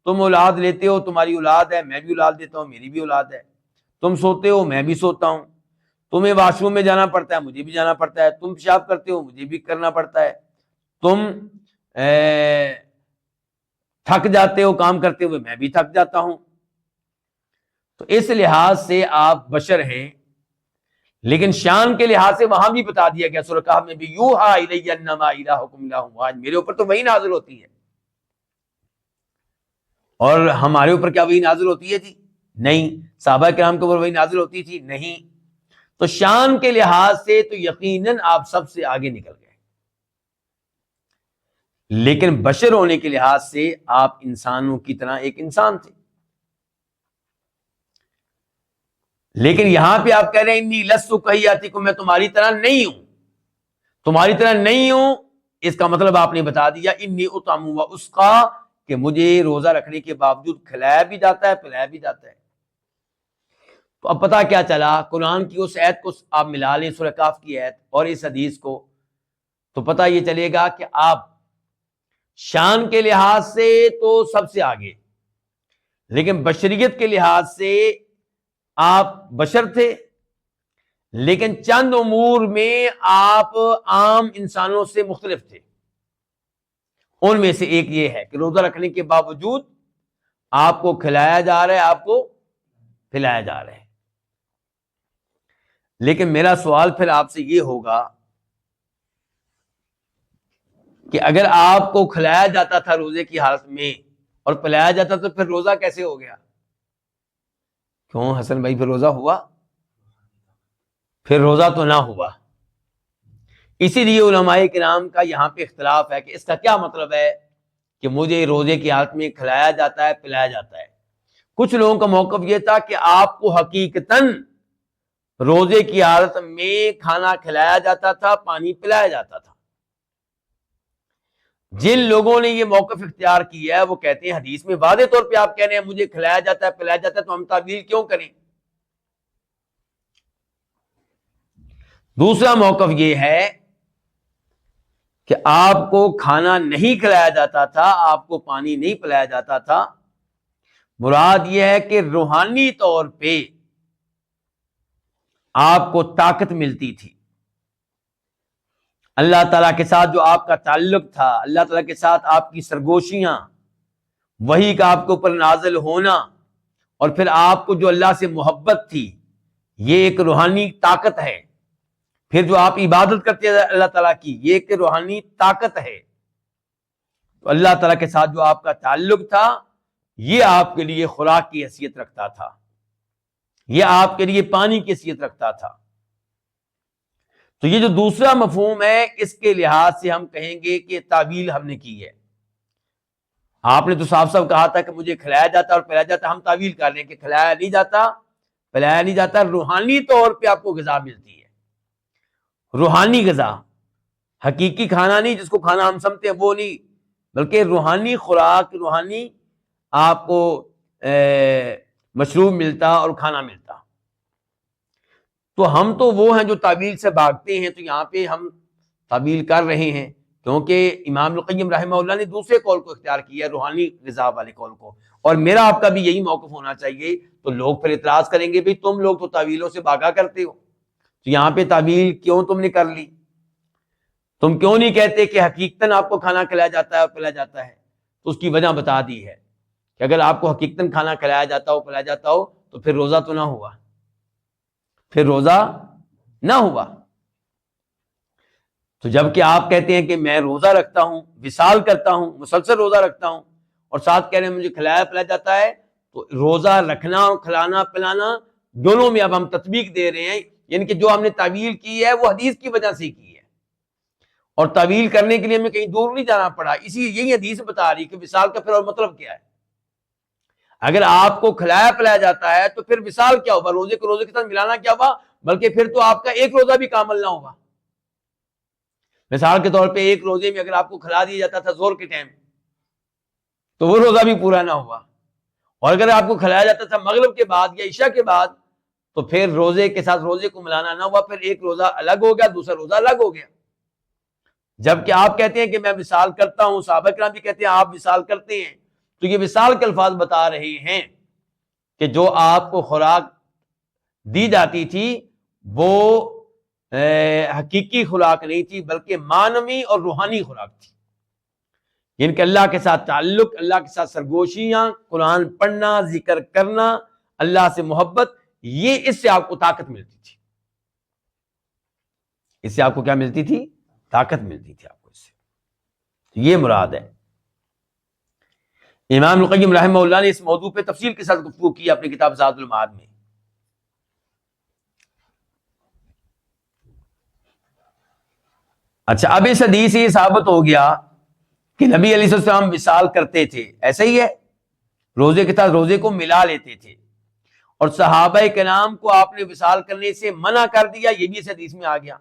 تم اولاد لیتے ہو تمہاری اولاد ہے، میں بھی اولاد دیتا ہوں میری بھی اولاد ہے، تم سوتے ہو میں بھی سوتا ہوں، تمہیں واش روم میں جانا پڑتا ہے مجھے بھی جانا پڑتا ہے، تم پیشاب کرتے ہو مجھے بھی کرنا پڑتا ہے، تم تھک جاتے ہو کام کرتے ہوئے میں بھی تھک جاتا ہوں۔ تو اس لحاظ سے آپ بشر ہیں، لیکن شان کے لحاظ سے وہاں بھی بتا دیا گیا سورہ کہف میں بھی، یوحا الی انما الہکم الہ واحد، میرے اوپر تو وہی نازل ہوتی ہے۔ اور ہمارے اوپر کیا وہی نازل ہوتی ہے جی؟ نہیں۔ صحابہ کرام کے اوپر وہی نازل ہوتی تھی؟ نہیں۔ تو شان کے لحاظ سے تو یقیناً آپ سب سے آگے نکل گئے، لیکن بشر ہونے کے لحاظ سے آپ انسانوں کی طرح ایک انسان تھے۔ لیکن یہاں پہ آپ کہہ رہے ہیں انی لست کہیاتکم، میں تمہاری طرح نہیں ہوں، تمہاری طرح نہیں ہوں، اس کا مطلب آپ نے بتا دیا انی اطعم و اسقی، کہ مجھے روزہ رکھنے کے باوجود کھلایا بھی جاتا ہے پلایا بھی جاتا ہے۔ تو اب پتہ کیا چلا؟ قرآن کی اس آیت کو آپ ملا لیں، سورہ کاف کی آیت اور اس حدیث کو، تو پتہ یہ چلے گا کہ آپ شان کے لحاظ سے تو سب سے آگے، لیکن بشریت کے لحاظ سے آپ بشر تھے، لیکن چند امور میں آپ عام انسانوں سے مختلف تھے۔ ان میں سے ایک یہ ہے کہ روزہ رکھنے کے باوجود آپ کو کھلایا جا رہا ہے، آپ کو پلایا جا رہا ہے۔ لیکن میرا سوال پھر آپ سے یہ ہوگا کہ اگر آپ کو کھلایا جاتا تھا روزے کی حالت میں اور پلایا جاتا تو پھر روزہ کیسے ہو گیا؟ کیوں حسن بھائی، پھر روزہ ہوا؟ پھر روزہ تو نہ ہوا۔ اسی لیے علماء کرام کا یہاں پہ اختلاف ہے کہ اس کا کیا مطلب ہے کہ مجھے روزے کی حالت میں کھلایا جاتا ہے پلایا جاتا ہے۔ کچھ لوگوں کا موقف یہ تھا کہ آپ کو حقیقتاً روزے کی حالت میں کھانا کھلایا جاتا تھا، پانی پلایا جاتا تھا۔ جن لوگوں نے یہ موقف اختیار کیا ہے وہ کہتے ہیں حدیث میں واضح طور پہ آپ کہہ رہے ہیں مجھے کھلایا جاتا ہے پلایا جاتا ہے، تو ہم تعبیر کیوں کریں؟ دوسرا موقف یہ ہے کہ آپ کو کھانا نہیں کھلایا جاتا تھا، آپ کو پانی نہیں پلایا جاتا تھا، مراد یہ ہے کہ روحانی طور پہ آپ کو طاقت ملتی تھی، اللہ تعالیٰ کے ساتھ جو آپ کا تعلق تھا، اللہ تعالیٰ کے ساتھ آپ کی سرگوشیاں، وحی کا آپ کے اوپر نازل ہونا، اور پھر آپ کو جو اللہ سے محبت تھی، یہ ایک روحانی طاقت ہے۔ پھر جو آپ عبادت کرتے ہیں اللہ تعالیٰ کی، یہ ایک روحانی طاقت ہے۔ تو اللہ تعالیٰ کے ساتھ جو آپ کا تعلق تھا، یہ آپ کے لیے خوراک کی حیثیت رکھتا تھا، یہ آپ کے لیے پانی کی حیثیت رکھتا تھا۔ تو یہ جو دوسرا مفہوم ہے، اس کے لحاظ سے ہم کہیں گے کہ تعویل ہم نے کی ہے۔ آپ نے تو صاف صاف کہا تھا کہ مجھے کھلایا جاتا اور پلایا جاتا، ہم تعویل کر رہے ہیں کہ کھلایا نہیں جاتا پلایا نہیں جاتا، روحانی طور پہ آپ کو غذا ملتی ہے، روحانی غذا، حقیقی کھانا نہیں جس کو کھانا ہم سمجھتے ہیں وہ نہیں، بلکہ روحانی خوراک، روحانی آپ کو مشروب ملتا اور کھانا ملتا۔ تو ہم تو وہ ہیں جو تعویل سے بھاگتے ہیں، تو یہاں پہ ہم تعویل کر رہے ہیں، کیونکہ امام القیم رحمہ اللہ نے دوسرے قول کو اختیار کیا ہے، روحانی غذا والے قول کو، اور میرا آپ کا بھی یہی موقف ہونا چاہیے۔ تو لوگ پھر اعتراض کریں گے، بھئی تم لوگ تو تعویلوں سے بھاگا کرتے ہو، تو یہاں پہ تعویل کیوں تم نے کر لی؟ تم کیوں نہیں کہتے کہ حقیقتاً آپ کو کھانا کھلایا جاتا ہے اور پلایا جاتا ہے؟ تو اس کی وجہ بتا دی ہے کہ اگر آپ کو حقیقتاً کھانا کھلایا جاتا ہو، پلایا جاتا ہو، تو پھر روزہ تو نہ ہوا، پھر روزہ نہ ہوا۔ تو جب کہ آپ کہتے ہیں کہ میں روزہ رکھتا ہوں، وصال کرتا ہوں، مسلسل روزہ رکھتا ہوں، اور ساتھ کہہ رہے ہیں مجھے کھلایا پلایا جاتا ہے، تو روزہ رکھنا اور کھلانا پلانا دونوں میں اب ہم تطبیق دے رہے ہیں، یعنی کہ جو ہم نے تعویل کی ہے وہ حدیث کی وجہ سے کی ہے، اور تعویل کرنے کے لیے ہمیں کہیں دور نہیں جانا پڑا، اسی یہی حدیث بتا رہی کہ وصال کا پھر اور مطلب کیا ہے۔ اگر آپ کو کھلایا پلایا جاتا ہے تو پھر وصال کیا ہوگا؟ روزے کو روزے کے ساتھ ملانا کیا ہوگا؟ بلکہ پھر تو آپ کا ایک روزہ بھی کامل نہ ہوگا۔ مثال کے طور پہ ایک روزے میں اگر آپ کو کھلا دیا جاتا تھا زور کے ٹائم، تو وہ روزہ بھی پورا نہ ہوا، اور اگر آپ کو کھلایا جاتا تھا مغرب کے بعد یا عشاء کے بعد، تو پھر روزے کے ساتھ روزے کو ملانا نہ ہوا، پھر ایک روزہ الگ ہو گیا، دوسرا روزہ الگ ہو گیا۔ جبکہ آپ کہتے ہیں کہ میں وصال کرتا ہوں، صحابہ کرام بھی کہتے ہیں آپ وصال کرتے ہیں، تو یہ وصال کے الفاظ بتا رہے ہیں کہ جو آپ کو خوراک دی جاتی تھی وہ حقیقی خوراک نہیں تھی، بلکہ معنوی اور روحانی خوراک تھی، یعنی کہ اللہ کے ساتھ تعلق، اللہ کے ساتھ سرگوشیاں، قرآن پڑھنا، ذکر کرنا، اللہ سے محبت، یہ اس سے آپ کو طاقت ملتی تھی، اس سے آپ کو کیا ملتی تھی؟ طاقت ملتی تھی آپ کو، اس سے یہ مراد ہے۔ امام القیم رحمہ اللہ نے اس موضوع پہ تفصیل کے ساتھ گفتگو کی اپنی کتاب زاد المعاد میں۔ اچھا، اب اس حدیث سے یہ ثابت ہو گیا کہ نبی علیہ السلام وصال کرتے تھے، ایسا ہی ہے، روزے کے ساتھ روزے کو ملا لیتے تھے، اور صحابہ کرام کو آپ نے وصال کرنے سے منع کر دیا، یہ بھی اس حدیث میں آ گیا،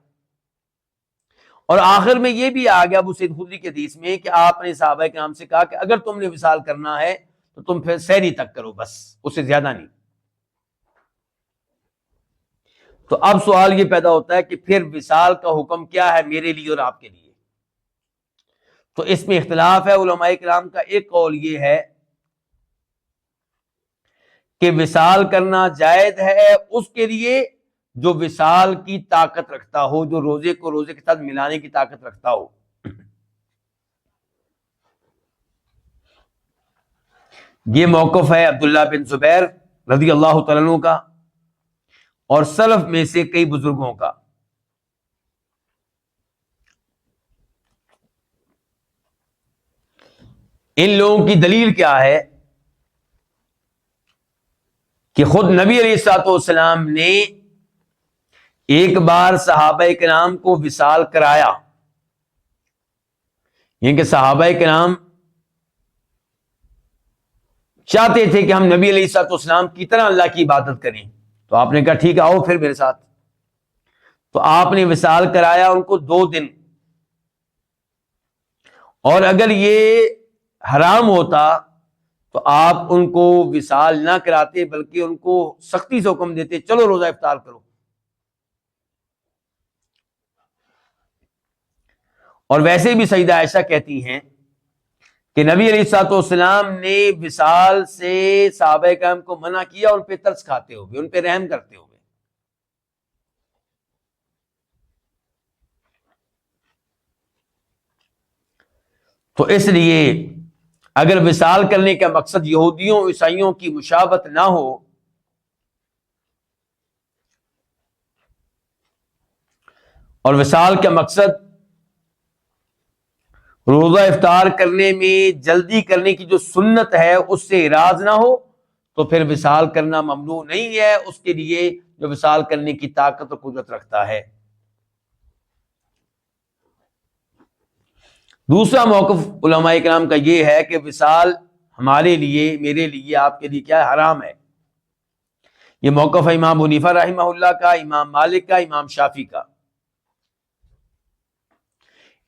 اور آخر میں یہ بھی آ گیا ابو سعید خدری کی حدیث میں کہ آپ نے صحابہ کرام سے کہا کہ اگر تم نے وصال کرنا ہے تو تم پھر سحری تک کرو، بس اس سے زیادہ نہیں۔ تو اب سوال یہ پیدا ہوتا ہے کہ پھر وصال کا حکم کیا ہے میرے لیے اور آپ کے لیے؟ تو اس میں اختلاف ہے علماء کرام کا۔ ایک قول یہ ہے کہ وصال کرنا جائز ہے اس کے لیے جو وصال کی طاقت رکھتا ہو، جو روزے کو روزے کے ساتھ ملانے کی طاقت رکھتا ہو۔ یہ موقف ہے عبداللہ بن زبیر رضی اللہ تعالیٰ عنہ کا اور سلف میں سے کئی بزرگوں کا۔ ان لوگوں کی دلیل کیا ہے کہ خود نبی علیہ الصلوۃ والسلام نے ایک بار صحابہ کرام کو وصال کرایا، یعنی کہ صحابہ کرام چاہتے تھے کہ ہم نبی علیہ الصلوۃ والسلام کی طرح اللہ کی عبادت کریں، تو آپ نے کہا ٹھیک ہے آؤ پھر میرے ساتھ، تو آپ نے وصال کرایا ان کو 2 دن، اور اگر یہ حرام ہوتا تو آپ ان کو وصال نہ کراتے بلکہ ان کو سختی سے حکم دیتے چلو روزہ افطار کرو۔ اور ویسے بھی سیدہ عائشہ کہتی ہیں کہ نبی علیہ الصلوۃ والسلام نے وصال سے صحابہ کرام کو منع کیا، ان پہ ترس کھاتے ہوئے، ان پہ رحم کرتے ہوئے۔ تو اس لیے اگر وصال کرنے کا مقصد یہودیوں عیسائیوں کی مشابہت نہ ہو اور وصال کا مقصد روزہ افطار کرنے میں جلدی کرنے کی جو سنت ہے اس سے اراض نہ ہو تو پھر وصال کرنا ممنوع نہیں ہے اس کے لیے جو وصال کرنے کی طاقت اور قدرت رکھتا ہے۔ دوسرا موقف علماء کرام کا یہ ہے کہ وصال ہمارے لیے، میرے لیے، آپ کے لیے کیا ہے؟ حرام ہے، یہ موقف ہے امام ابو حنیفہ رحمہ اللہ کا، امام مالک کا، امام شافعی کا۔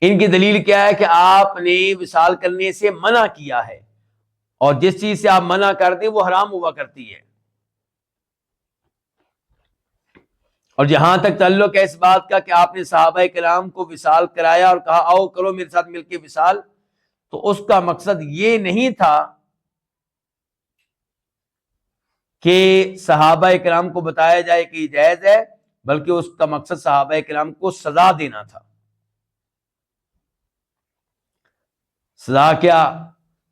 ان کی دلیل کیا ہے کہ آپ نے وصال کرنے سے منع کیا ہے، اور جس چیز سے آپ منع کر دیں وہ حرام ہوا کرتی ہے۔ اور جہاں تک تعلق ہے اس بات کا کہ آپ نے صحابہ کرام کو وصال کرایا اور کہا آؤ کرو میرے ساتھ مل کے وصال، تو اس کا مقصد یہ نہیں تھا کہ صحابہ کرام کو بتایا جائے کہ یہ جائز ہے، بلکہ اس کا مقصد صحابہ کرام کو سزا دینا تھا۔ سزا کیا؟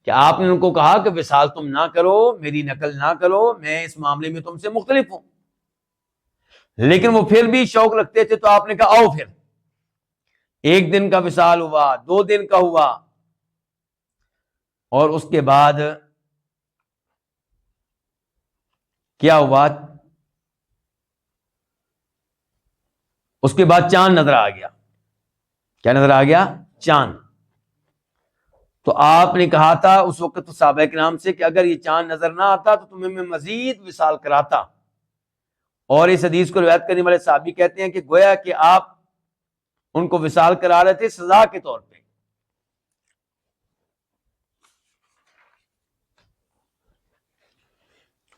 کہ آپ نے ان کو کہا کہ وصال تم نہ کرو، میری نقل نہ کرو، میں اس معاملے میں تم سے مختلف ہوں، لیکن وہ پھر بھی شوق رکھتے تھے، تو آپ نے کہا آؤ پھر 1 دن کا وصال ہوا، 2 دن کا ہوا، اور اس کے بعد کیا ہوا؟ اس کے بعد چاند نظر آ گیا۔ کیا نظر آ گیا؟ چاند۔ تو آپ نے کہا تھا اس وقت صحابہ کرام سے کہ اگر یہ چاند نظر نہ آتا تو تمہیں میں مزید وصال کراتا۔ اور اس حدیث کو روایت کرنے والے صحابی کہتے ہیں کہ گویا کہ آپ ان کو وصال کرا رہے تھے سزا کے طور پہ۔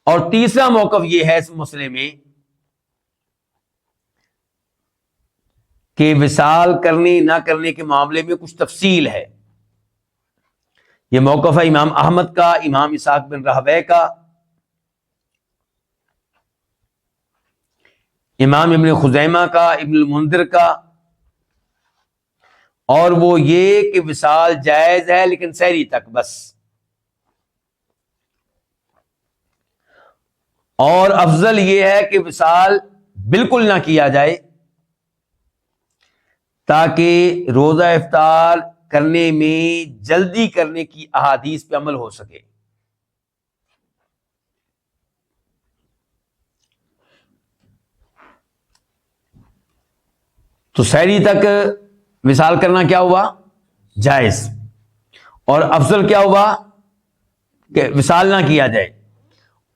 اور تیسرا موقف یہ ہے اس مسئلے میں کہ وصال کرنے نہ کرنے کے معاملے میں کچھ تفصیل ہے۔ یہ موقف ہے امام احمد کا، امام اسحاق بن راہویہ کا، امام ابن خزیمہ کا، ابن المنذر کا، اور وہ یہ کہ وصال جائز ہے لیکن سحری تک بس، اور افضل یہ ہے کہ وصال بالکل نہ کیا جائے تاکہ روزہ افطار کرنے میں جلدی کرنے کی احادیث پہ عمل ہو سکے۔ تو سحری تک وصال کرنا کیا ہوا؟ جائز، اور افضل کیا ہوا؟ کہ وصال نہ کیا جائے،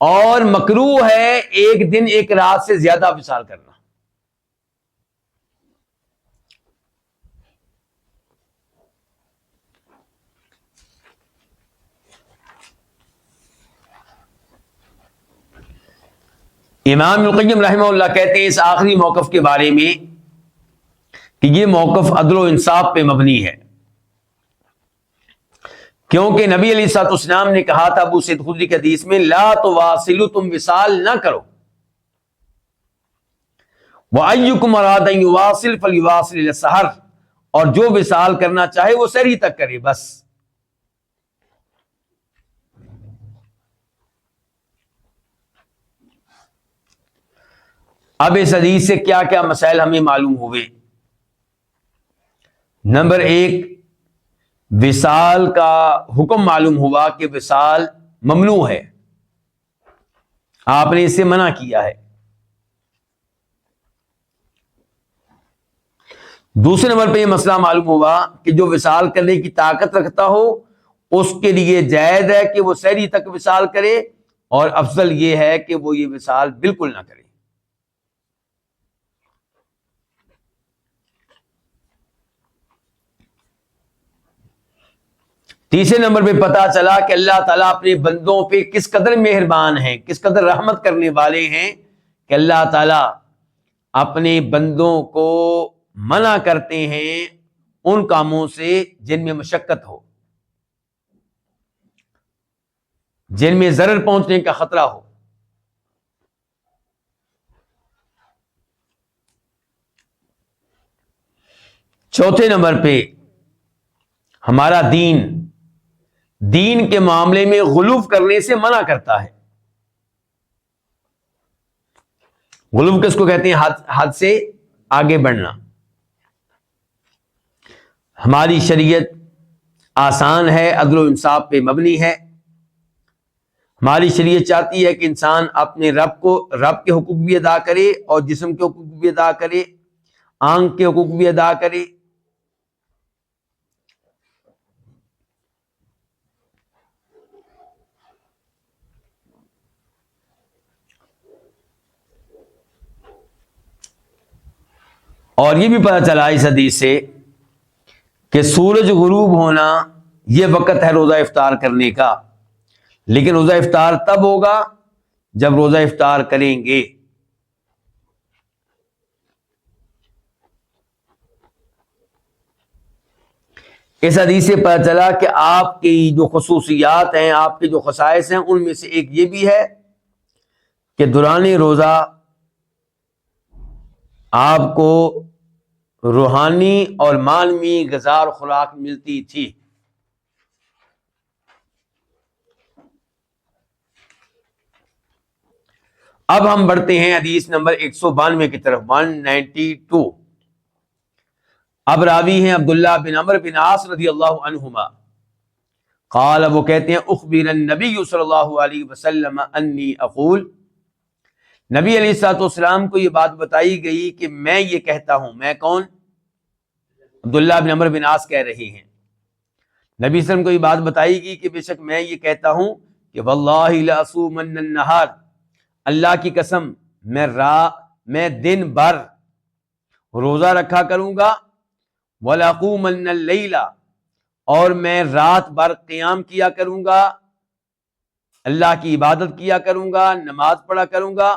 اور مکروہ ہے 1 دن 1 رات سے زیادہ وصال کرنا۔ امام ابن القیم رحمہ اللہ کہتے ہیں اس آخری موقف کے بارے میں کہ یہ موقف عدل و انصاف پہ مبنی ہے، کیونکہ نبی علیہ الصلوۃ والسلام نے کہا تھا ابو سعید خدری کی حدیث میں لا تواصلوا، تم وصال نہ کرو، وَأَيُّكُمْ أَرَادَ أَن يُوَاصِلْ فَلْيُوَاصِلْ إِلَى السَّحَرِ، اور جو وصال کرنا چاہے وہ سحری تک کرے بس۔ اب اس حدیث سے کیا کیا مسائل ہمیں معلوم ہوئے؟ نمبر 1، وصال کا حکم معلوم ہوا کہ وصال ممنوع ہے، آپ نے اس سے منع کیا ہے۔ دوسرے نمبر پہ یہ مسئلہ معلوم ہوا کہ جو وصال کرنے کی طاقت رکھتا ہو اس کے لیے جائز ہے کہ وہ سحری تک وصال کرے، اور افضل یہ ہے کہ وہ یہ وصال بالکل نہ کرے۔ تیسرے نمبر پہ پتا چلا کہ اللہ تعالیٰ اپنے بندوں پہ کس قدر مہربان ہیں، کس قدر رحمت کرنے والے ہیں، کہ اللہ تعالیٰ اپنے بندوں کو منع کرتے ہیں ان کاموں سے جن میں مشقت ہو، جن میں ضرر پہنچنے کا خطرہ ہو۔ چوتھے نمبر پہ ہمارا دین کے معاملے میں غلو کرنے سے منع کرتا ہے۔ غلو کس کو کہتے ہیں؟ حد سے آگے بڑھنا۔ ہماری شریعت آسان ہے، عدل و انصاف پہ مبنی ہے۔ ہماری شریعت چاہتی ہے کہ انسان اپنے رب کے حقوق بھی ادا کرے، اور جسم کے حقوق بھی ادا کرے، آنکھ کے حقوق بھی ادا کرے۔ اور یہ بھی پتہ چلا اس حدیث سے کہ سورج غروب ہونا یہ وقت ہے روزہ افطار کرنے کا، لیکن روزہ افطار تب ہوگا جب روزہ افطار کریں گے۔ اس حدیث سے پتہ چلا کہ آپ کی جو خصوصیات ہیں، آپ کے جو خصائص ہیں، ان میں سے ایک یہ بھی ہے کہ دوران روزہ آپ کو روحانی اور معنوی غذا اور خوراک ملتی تھی۔ اب ہم بڑھتے ہیں حدیث نمبر 192 کی طرف، 192۔ اب راوی ہیں عبداللہ بن عمرو بن عاص رضی اللہ عنہما، قال، وہ کہتے ہیں، اخبر النبی صلی اللہ علیہ وسلم انی اقول، نبی علیہ الصلوۃ والسلام کو یہ بات بتائی گئی کہ میں یہ کہتا ہوں۔ میں کون؟ عبداللہ بن عمرو بن عاص کہہ رہے ہیں، نبی صلی اللہ علیہ وسلم کو یہ بات بتائی گئی کہ بے شک میں یہ کہتا ہوں کہ واللہ لاصومن النہار، اللہ کی قسم میں دن بھر روزہ رکھا کروں گا، ولاقومن اللیل، اور میں رات بھر قیام کیا کروں گا، اللہ کی عبادت کیا کروں گا، نماز پڑھا کروں گا۔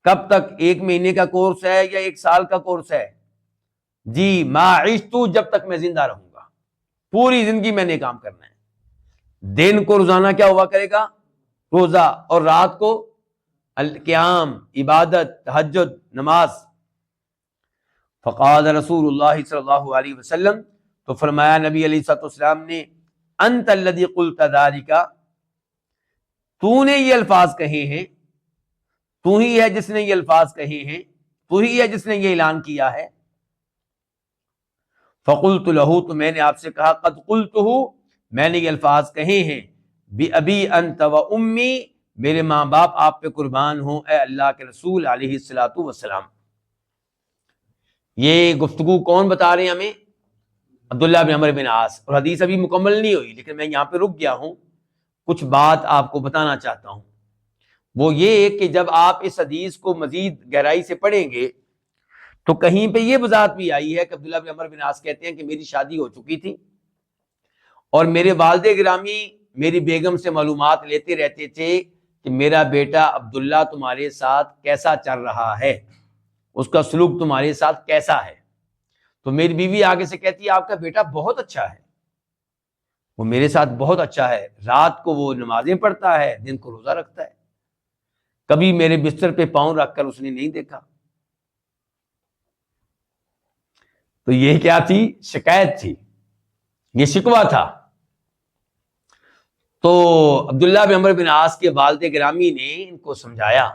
کب تک؟ 1 مہینے کا کورس ہے یا 1 سال کا کورس ہے؟ جی، ما عشت، جب تک میں زندہ رہوں گا، پوری زندگی میں نے کام کرنا ہے۔ دن کو روزانہ کیا ہوا کرے گا؟ روزہ، اور رات کو القیام، عبادت، تہجد، نماز۔ فقال رسول اللہ صلی اللہ علیہ وسلم، تو فرمایا نبی علیہ الصلوۃ والسلام نے، انت الذی قلت ذلک، تو نے یہ الفاظ کہے ہیں، تو ہی ہے جس نے یہ الفاظ کہے ہیں، تو ہی ہے جس نے یہ اعلان کیا ہے۔ فقلت له، تو میں نے آپ سے کہا، قد قلتہ، میں نے یہ الفاظ کہے ہیں، بأبی انت و امی، میرے ماں باپ آپ پہ قربان ہوں اے اللہ کے رسول علیہ الصلوۃ والسلام۔ یہ گفتگو کون بتا رہے ہیں ہمیں؟ عبداللہ بن عمرو بن عاص۔ اور حدیث ابھی مکمل نہیں ہوئی، لیکن میں یہاں پہ رک گیا ہوں، کچھ بات آپ کو بتانا چاہتا ہوں۔ وہ یہ کہ جب آپ اس حدیث کو مزید گہرائی سے پڑھیں گے تو کہیں پہ یہ وضاحت بھی آئی ہے کہ عبداللہ بن عمرو بن عاص کہتے ہیں کہ میری شادی ہو چکی تھی اور میرے والد گرامی میری بیگم سے معلومات لیتے رہتے تھے کہ میرا بیٹا عبداللہ تمہارے ساتھ کیسا چل رہا ہے، اس کا سلوک تمہارے ساتھ کیسا ہے۔ تو میری بیوی آگے سے کہتی ہے، آپ کا بیٹا بہت اچھا ہے، وہ میرے ساتھ بہت اچھا ہے، رات کو وہ نمازیں پڑھتا ہے، دن کو روزہ رکھتا ہے، کبھی میرے بستر پہ پاؤں رکھ کر اس نے نہیں دیکھا۔ تو یہ کیا تھی؟ شکایت تھی، یہ شکوہ تھا۔ تو عبداللہ بن عمرو بن عاص کے والد گرامی نے ان کو سمجھایا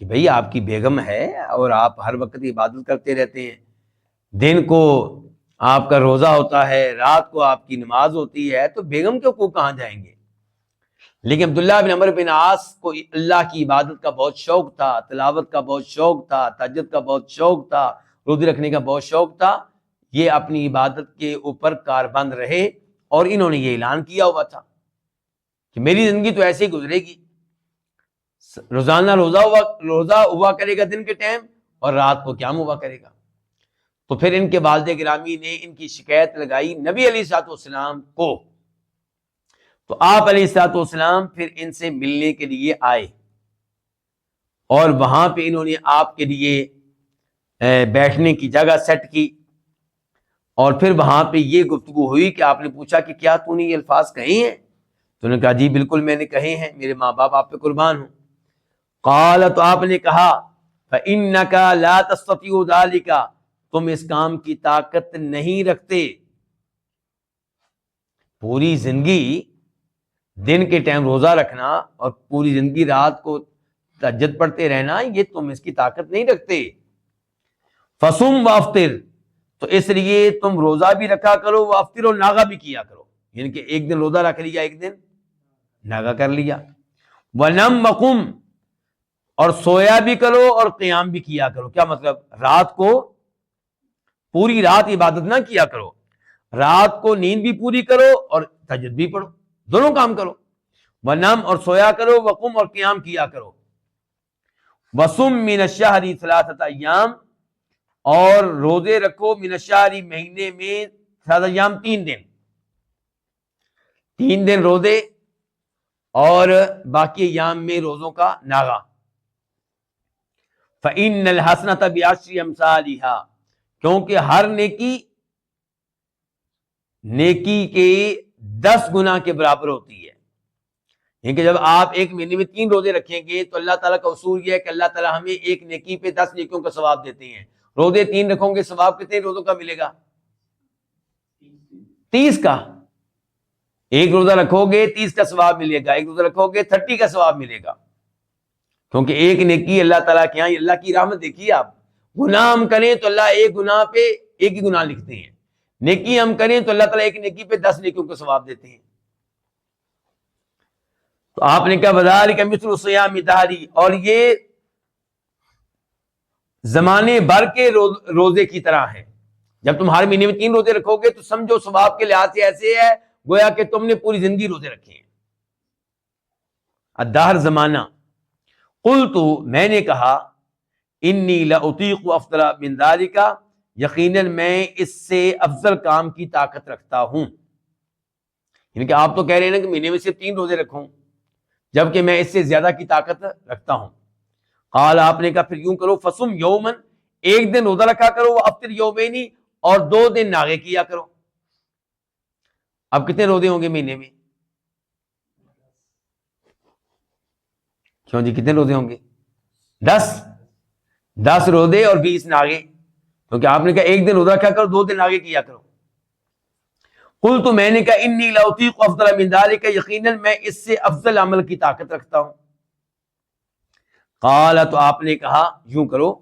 کہ بھئی آپ کی بیگم ہے اور آپ ہر وقت عبادت کرتے رہتے ہیں، دن کو آپ کا روزہ ہوتا ہے، رات کو آپ کی نماز ہوتی ہے، تو بیگم کے حقوق کہاں جائیں گے؟ لیکن عبداللہ بن عمرو بن عاص کو اللہ کی عبادت کا بہت شوق تھا، تلاوت کا بہت شوق تھا، تہجد کا بہت شوق تھا، روزے رکھنے کا بہت شوق تھا۔ یہ اپنی عبادت کے اوپر کاربند رہے اور انہوں نے یہ اعلان کیا ہوا تھا کہ میری زندگی تو ایسے ہی گزرے گی، روزانہ روزہ ہوا کرے گا دن کے ٹائم، اور رات کو قیام ہوا کرے گا۔ تو پھر ان کے والد گرامی نے ان کی شکایت لگائی نبی علیہ الصلوۃ والسلام کو۔ تو آپ علیہ الصلوۃ والسلام پھر ان سے ملنے کے لیے آئے اور وہاں پہ انہوں نے آپ کے لیے بیٹھنے کی جگہ سیٹ کی، اور پھر وہاں پہ یہ گفتگو ہوئی کہ آپ نے پوچھا کہ کیا تو نے یہ الفاظ کہے ہیں؟ تو انہوں نے کہا جی بالکل میں نے کہے ہیں، میرے ماں باپ آپ پہ قربان ہوں۔ قال، تو آپ نے کہا، فإنك لا تستطيع ذلك، تم اس کام کی طاقت نہیں رکھتے۔ پوری زندگی دن کے ٹائم روزہ رکھنا اور پوری زندگی رات کو تہجد پڑھتے رہنا، یہ تم اس کی طاقت نہیں رکھتے۔ فصم وافطر، تو اس لیے تم روزہ بھی رکھا کرو، وافطر، اور ناغہ بھی کیا کرو، یعنی کہ ایک دن روزہ رکھ لیا، ایک دن ناغہ کر لیا۔ ونم وقم، اور سویا بھی کرو اور قیام بھی کیا کرو۔ کیا مطلب؟ رات کو پوری رات عبادت نہ کیا کرو، رات کو نیند بھی پوری کرو اور تہجد بھی پڑھو، دونوں کام کرو۔ ونم، اور سویا کرو، وقم، اور قیام کیا کرو۔ وصم من الشہر 3 ایام، اور روزے رکھو من الشہر مہینے میں 3 ایام 3 دن روزے اور باقی ایام میں روزوں کا ناغا. فإن الحسنۃ بعشر امثالها، کیونکہ ہر نیکی کے 10 گنا کے برابر ہوتی ہے. یعنی کہ جب آپ ایک مہینے میں 3 روزے رکھیں گے تو اللہ تعالیٰ کا اصول یہ ہے کہ اللہ تعالیٰ ہمیں ایک نیکی پہ 10 نیکیوں کا ثواب دیتے ہیں. روزے 3 رکھو گے، ثواب کتنے روزوں کا ملے گا؟ 30 کا. ایک روزہ رکھو گے 30 کا ثواب ملے گا، ایک روزہ رکھو گے 30 کا ثواب ملے گا. کیونکہ ایک نیکی اللہ تعالیٰ کے یہاں، اللہ کی رحمت دیکھیے آپ، گناہ ہم کریں تو اللہ ایک گناہ پہ ایک ہی گناہ لکھتے ہیں، نیکی ہم کریں تو اللہ تعالیٰ ایک نیکی پہ 10 نیکیوں کا ثواب دیتے ہیں. تو آپ نے کہا وذالک مثل صیام الدہر، اور یہ زمانے بھر کے روزے کی طرح ہے. جب تم ہر مہینے میں 3 روزے رکھو گے تو سمجھو ثواب کے لحاظ سے ایسے ہے گویا کہ تم نے پوری زندگی روزے رکھے ہیں. الدہر زمانہ. قلت، میں نے کہا، انی لاطیق افضل من ذلک، یقیناً میں اس سے افضل کام کی طاقت رکھتا ہوں. یعنی کہ آپ تو کہہ رہے ہیں نا کہ مہینے میں صرف 3 روزے رکھوں، جبکہ میں اس سے زیادہ کی طاقت رکھتا ہوں. قال، آپ نے کہا پھر یوں کرو، فصم یومن، ایک دن روزہ رکھا کرو، وافطر یومین، اور 2 دن ناغے کیا کرو. اب کتنے روزے ہوں گے مہینے میں؟ کیوں جی کتنے روزے ہوں گے؟ 10 روزے اور 20 ناغے، کیونکہ آپ نے کہا ایک دن روزہ رکھا کرو، 2 دن ناغے کیا کرو. قلت، میں نے کہا انی لاطیق افضل من ذلک، یقیناً میں اس سے افضل عمل کی طاقت رکھتا ہوں. قال، تو آپ نے کہا یوں کرو،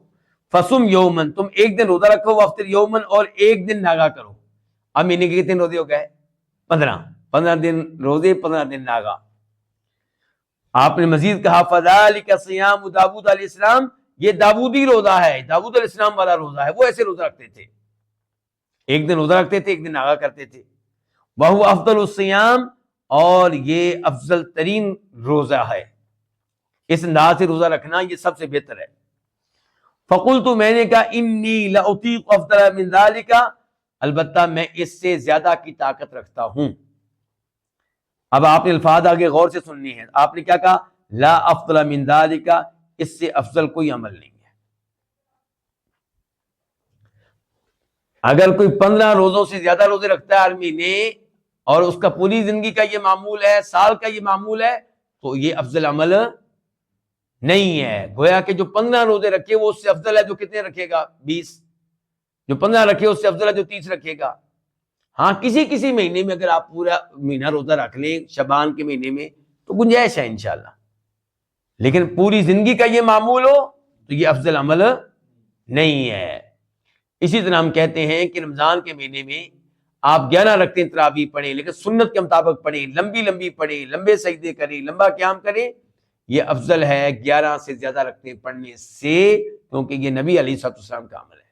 فصم یومن، تم ایک دن روزہ رکھو، وافطر یومن، اور ایک دن ناغا کرو. اب مہینے کے کتنے روزے ہو گئے؟ 15 دن روزے، 15 دن ناغا. آپ نے مزید کہا فذالک صیام داؤد علیہ السلام، یہ داؤدی روزہ ہے، داؤد علیہ السلام والا روزہ ہے، وہ ایسے روزہ رکھتے تھے، ایک دن روزہ رکھتے تھے، ایک دن ناغا کرتے تھے. وہو افضل الصیام، اور یہ افضل ترین روزہ ہے، اس انداز سے روزہ رکھنا یہ سب سے بہتر ہے. فقلت، میں نے کہا انی لاطیق افضل من ذلک، البتہ میں اس سے زیادہ کی طاقت رکھتا ہوں. اب آپ نے الفاظ آگے غور سے سننی ہے. آپ نے کیا کہا؟ لا افضل من ذلک، اس سے افضل کوئی عمل نہیں ہے. اگر کوئی 15 روزوں سے زیادہ روزے رکھتا ہے ہر مہینے، اور اس کا پوری زندگی کا یہ معمول ہے، سال کا یہ معمول ہے، تو یہ افضل عمل نہیں ہے. گویا کہ جو 15 روزے رکھے وہ اس سے افضل ہے جو کتنے رکھے گا؟ 20. جو 15 رکھے اس سے افضل ہے جو 30 رکھے گا. ہاں کسی مہینے میں اگر آپ پورا مہینہ روزہ رکھ لیں شعبان کے مہینے میں تو گنجائش ہے انشاءاللہ، لیکن پوری زندگی کا یہ معمول ہو تو یہ افضل عمل نہیں ہے. اسی طرح ہم کہتے ہیں کہ رمضان کے مہینے میں آپ 11 رکعتیں تراویح پڑھیں، لیکن سنت کے مطابق پڑھیں، لمبی پڑھیں، لمبے سجدے کریں، لمبا قیام کریں، یہ افضل ہے 11 سے زیادہ رکعتیں پڑھنے سے، کیونکہ یہ نبی علیہ الصلوۃ والسلام کا عمل ہے.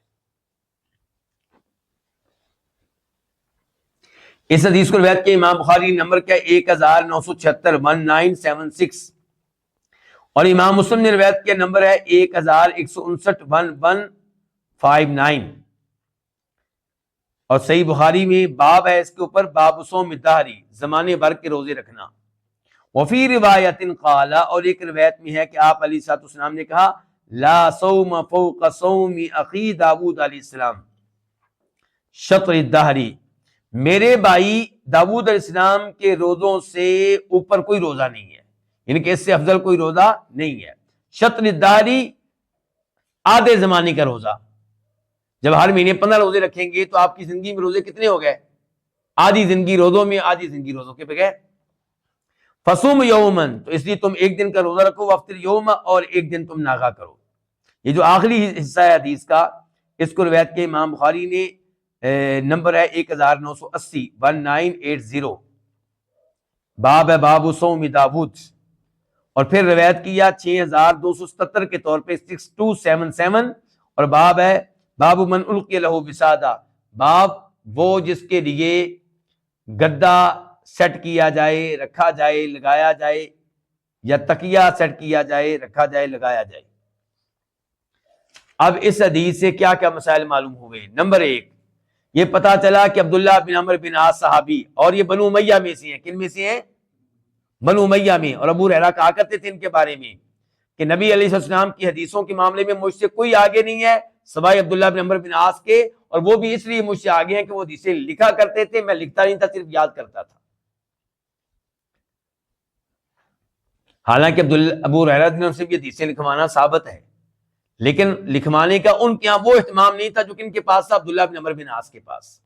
اس حدیث کو روایت کیا امام بخاری، نمبر کیا 1976 1976، اور امام مسلم نے روایت کیا نمبر ہے 1159 1159، اور صحیح بخاری میں باب ہے اس کے اوپر، باب صوم الدہر، زمانے بھر کے روزے رکھنا. وفی روایت قال، اور ایک روایت میں ہے کہ آپ علیہ الصلوۃ والسلام نے کہا لا صوم فوق صوم اخی داؤد علیہ السلام شطر الدہر، میرے بھائی داؤد علیہ السلام کے روزوں سے اوپر کوئی روزہ نہیں ہے، یعنی کہ اس سے افضل کوئی روزہ نہیں ہے. شطر الدہر، آدھے زمانے کا روزہ. جب ہر مہینے 15 روزے رکھیں گے تو آپ کی زندگی میں روزے کتنے ہو گئے؟ آدھی زندگی روزوں میں، آدھی زندگی روزوں کے بغیر. فصوم یومن، تو اس لیے تم ایک دن کا روزہ رکھو، وافطر یوم، اور ایک دن تم ناغا کرو. یہ جو آخری حصہ ہے حدیث کا، اس کو روایت کے امام بخاری نے نمبر ہے 1980 1980، باب ہے باب صوم داؤد، اور پھر روایت کیا 6277 کے طور پہ 6277، اور باب ہے باب من القی لہ وسادہ، باب وہ جس کے لیے گدا سیٹ کیا جائے، رکھا جائے، لگایا جائے، یا تکیہ سیٹ کیا جائے، رکھا جائے، لگایا جائے. اب اس حدیث سے کیا کیا مسائل معلوم ہوئے؟ نمبر 1، یہ پتا چلا کہ عبداللہ بن عمرو بن عاص صحابی اور یہ بنو امیہ میں سے ہیں۔ کن میں سے ہیں؟ بنو امیہ میں۔ اور ابو ہریرہ کہا کرتے تھے ان کے بارے میں کہ نبی علیہ السلام کی حدیثوں کے معاملے میں مجھ سے کوئی آگے نہیں ہے سوائے عبداللہ بن عمرو بن عاص کے، اور وہ بھی اس لیے مجھ سے آگے ہیں کہ وہ حدیثیں لکھا کرتے تھے، میں لکھتا نہیں تھا، صرف یاد کرتا تھا۔ حالانکہ ابو ہریرہ رضی اللہ عنہ سے بھی حدیثیں لکھوانا ثابت ہے، لیکن لکھوانے کا ان کے یہاں وہ اہتمام نہیں تھا جو کہ ان کے پاس تھا، عبداللہ بن عمرو بن عاص کے پاس۔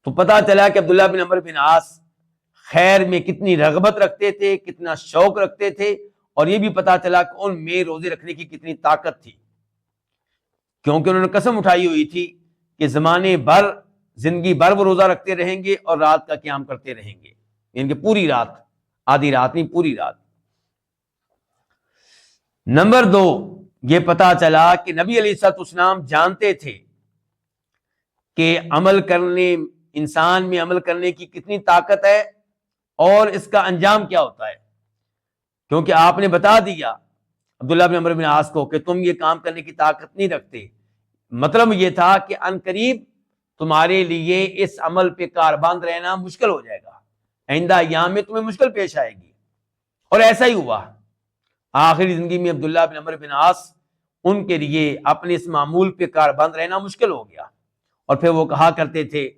تو پتا چلا کہ عبداللہ بن عمرو بن عاص خیر میں کتنی رغبت رکھتے تھے، کتنا شوق رکھتے تھے، اور یہ بھی پتا چلا کہ ان میں روزے رکھنے کی کتنی طاقت تھی، کیونکہ انہوں نے قسم اٹھائی ہوئی تھی کہ زمانے بھر، زندگی بھر وہ روزہ رکھتے رہیں گے اور رات کا قیام کرتے رہیں گے، یعنی کہ پوری رات، آدھی رات نہیں، پوری رات۔ نمبر 2، یہ پتا چلا کہ نبی علیہ الصلوۃ والسلام جانتے تھے کہ عمل کرنے، انسان میں عمل کرنے کی کتنی طاقت ہے اور اس کا انجام کیا ہوتا ہے، کیونکہ آپ نے بتا دیا عبداللہ بن عمرو بن عاص کو کہ تم یہ کام کرنے کی طاقت نہیں رکھتے۔ مطلب یہ تھا کہ ان قریب تمہارے لیے اس عمل پہ کاربند رہنا مشکل ہو جائے گا، آئندہ ایام میں تمہیں مشکل پیش آئے گی، اور ایسا ہی ہوا۔ آخری زندگی میں عبداللہ بن عمرو بن عاص ان کے لیے اپنے اس معمول پہ کاربند رہنا مشکل ہو گیا، اور پھر وہ کہا کرتے تھے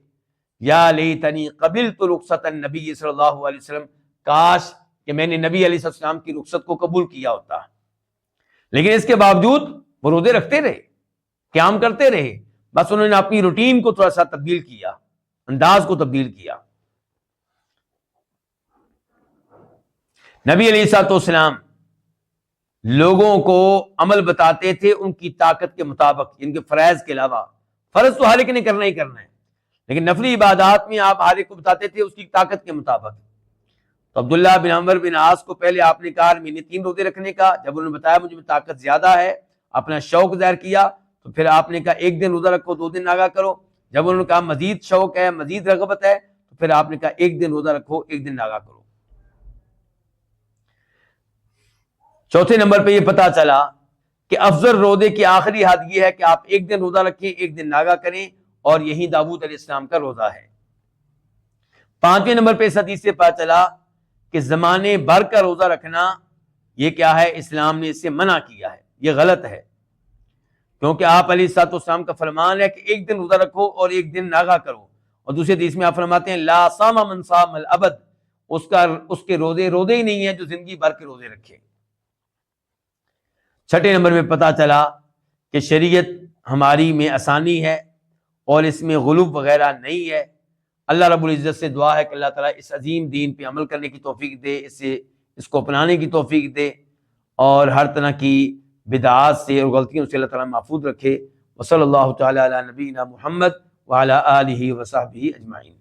یا لیتنی قبلت رخصت النبی صلی اللہ علیہ وسلم، کاش کہ میں نے نبی علیہ السلام کی رخصت کو قبول کیا ہوتا۔ لیکن اس کے باوجود وہ روزے رکھتے رہے، قیام کرتے رہے، بس انہوں نے اپنی روٹین کو تھوڑا سا تبدیل کیا، انداز کو تبدیل کیا۔ نبی علیہ السلام لوگوں کو عمل بتاتے تھے ان کی طاقت کے مطابق، ان کے فرائض کے علاوہ۔ فرض تو ہر ایک نے کرنا ہی کرنا ہے، لیکن نفلی عبادات میں آپ ہر ایک کو بتاتے تھے اس کی طاقت کے مطابق۔ تو عبداللہ بن عمرو بن عاص کو پہلے آپ نے کہا مہینے 3 روزے رکھنے کا، جب انہوں نے بتایا مجھے طاقت زیادہ ہے، اپنا شوق ظاہر کیا، تو پھر آپ نے کہا 1 دن روزہ رکھو 2 دن ناگا کرو۔ جب انہوں نے کہا مزید شوق ہے، مزید رغبت ہے، تو پھر آپ نے کہا 1 دن روزہ رکھو 1 دن ناگا کرو۔ چوتھے نمبر پہ یہ پتا چلا کہ افضل روزے کی آخری حد یہ ہے کہ آپ 1 دن روزہ رکھیں 1 دن ناگا کریں، اور یہی داؤد علیہ السلام کا روزہ ہے۔ 5ویں نمبر پہ اس حدیث سے پتا چلا کہ زمانے بھر کا روزہ رکھنا یہ کیا ہے، اسلام نے اس سے منع کیا ہے، یہ غلط ہے، کیونکہ آپ علیہ الصلوۃ والسلام کا فرمان ہے کہ 1 دن روزہ رکھو اور 1 دن ناگا کرو، اور دوسرے حدیث میں آپ فرماتے ہیں لا صام من صام الابد، اس کے روزے ہی نہیں ہیں جو زندگی بھر کے روزے رکھے۔ 6 نمبر میں پتا چلا کہ شریعت ہماری میں آسانی ہے اور اس میں غلو وغیرہ نہیں ہے۔ اللہ رب العزت سے دعا ہے کہ اللہ تعالیٰ اس عظیم دین پہ عمل کرنے کی توفیق دے، اس کو اپنانے کی توفیق دے، اور ہر طرح کی بدعات سے اور غلطیوں سے اللہ تعالیٰ محفوظ رکھے۔ وصلی اللہ تعالیٰ علی نبینا محمد وعلی آلہ وصحبہ اجمعین۔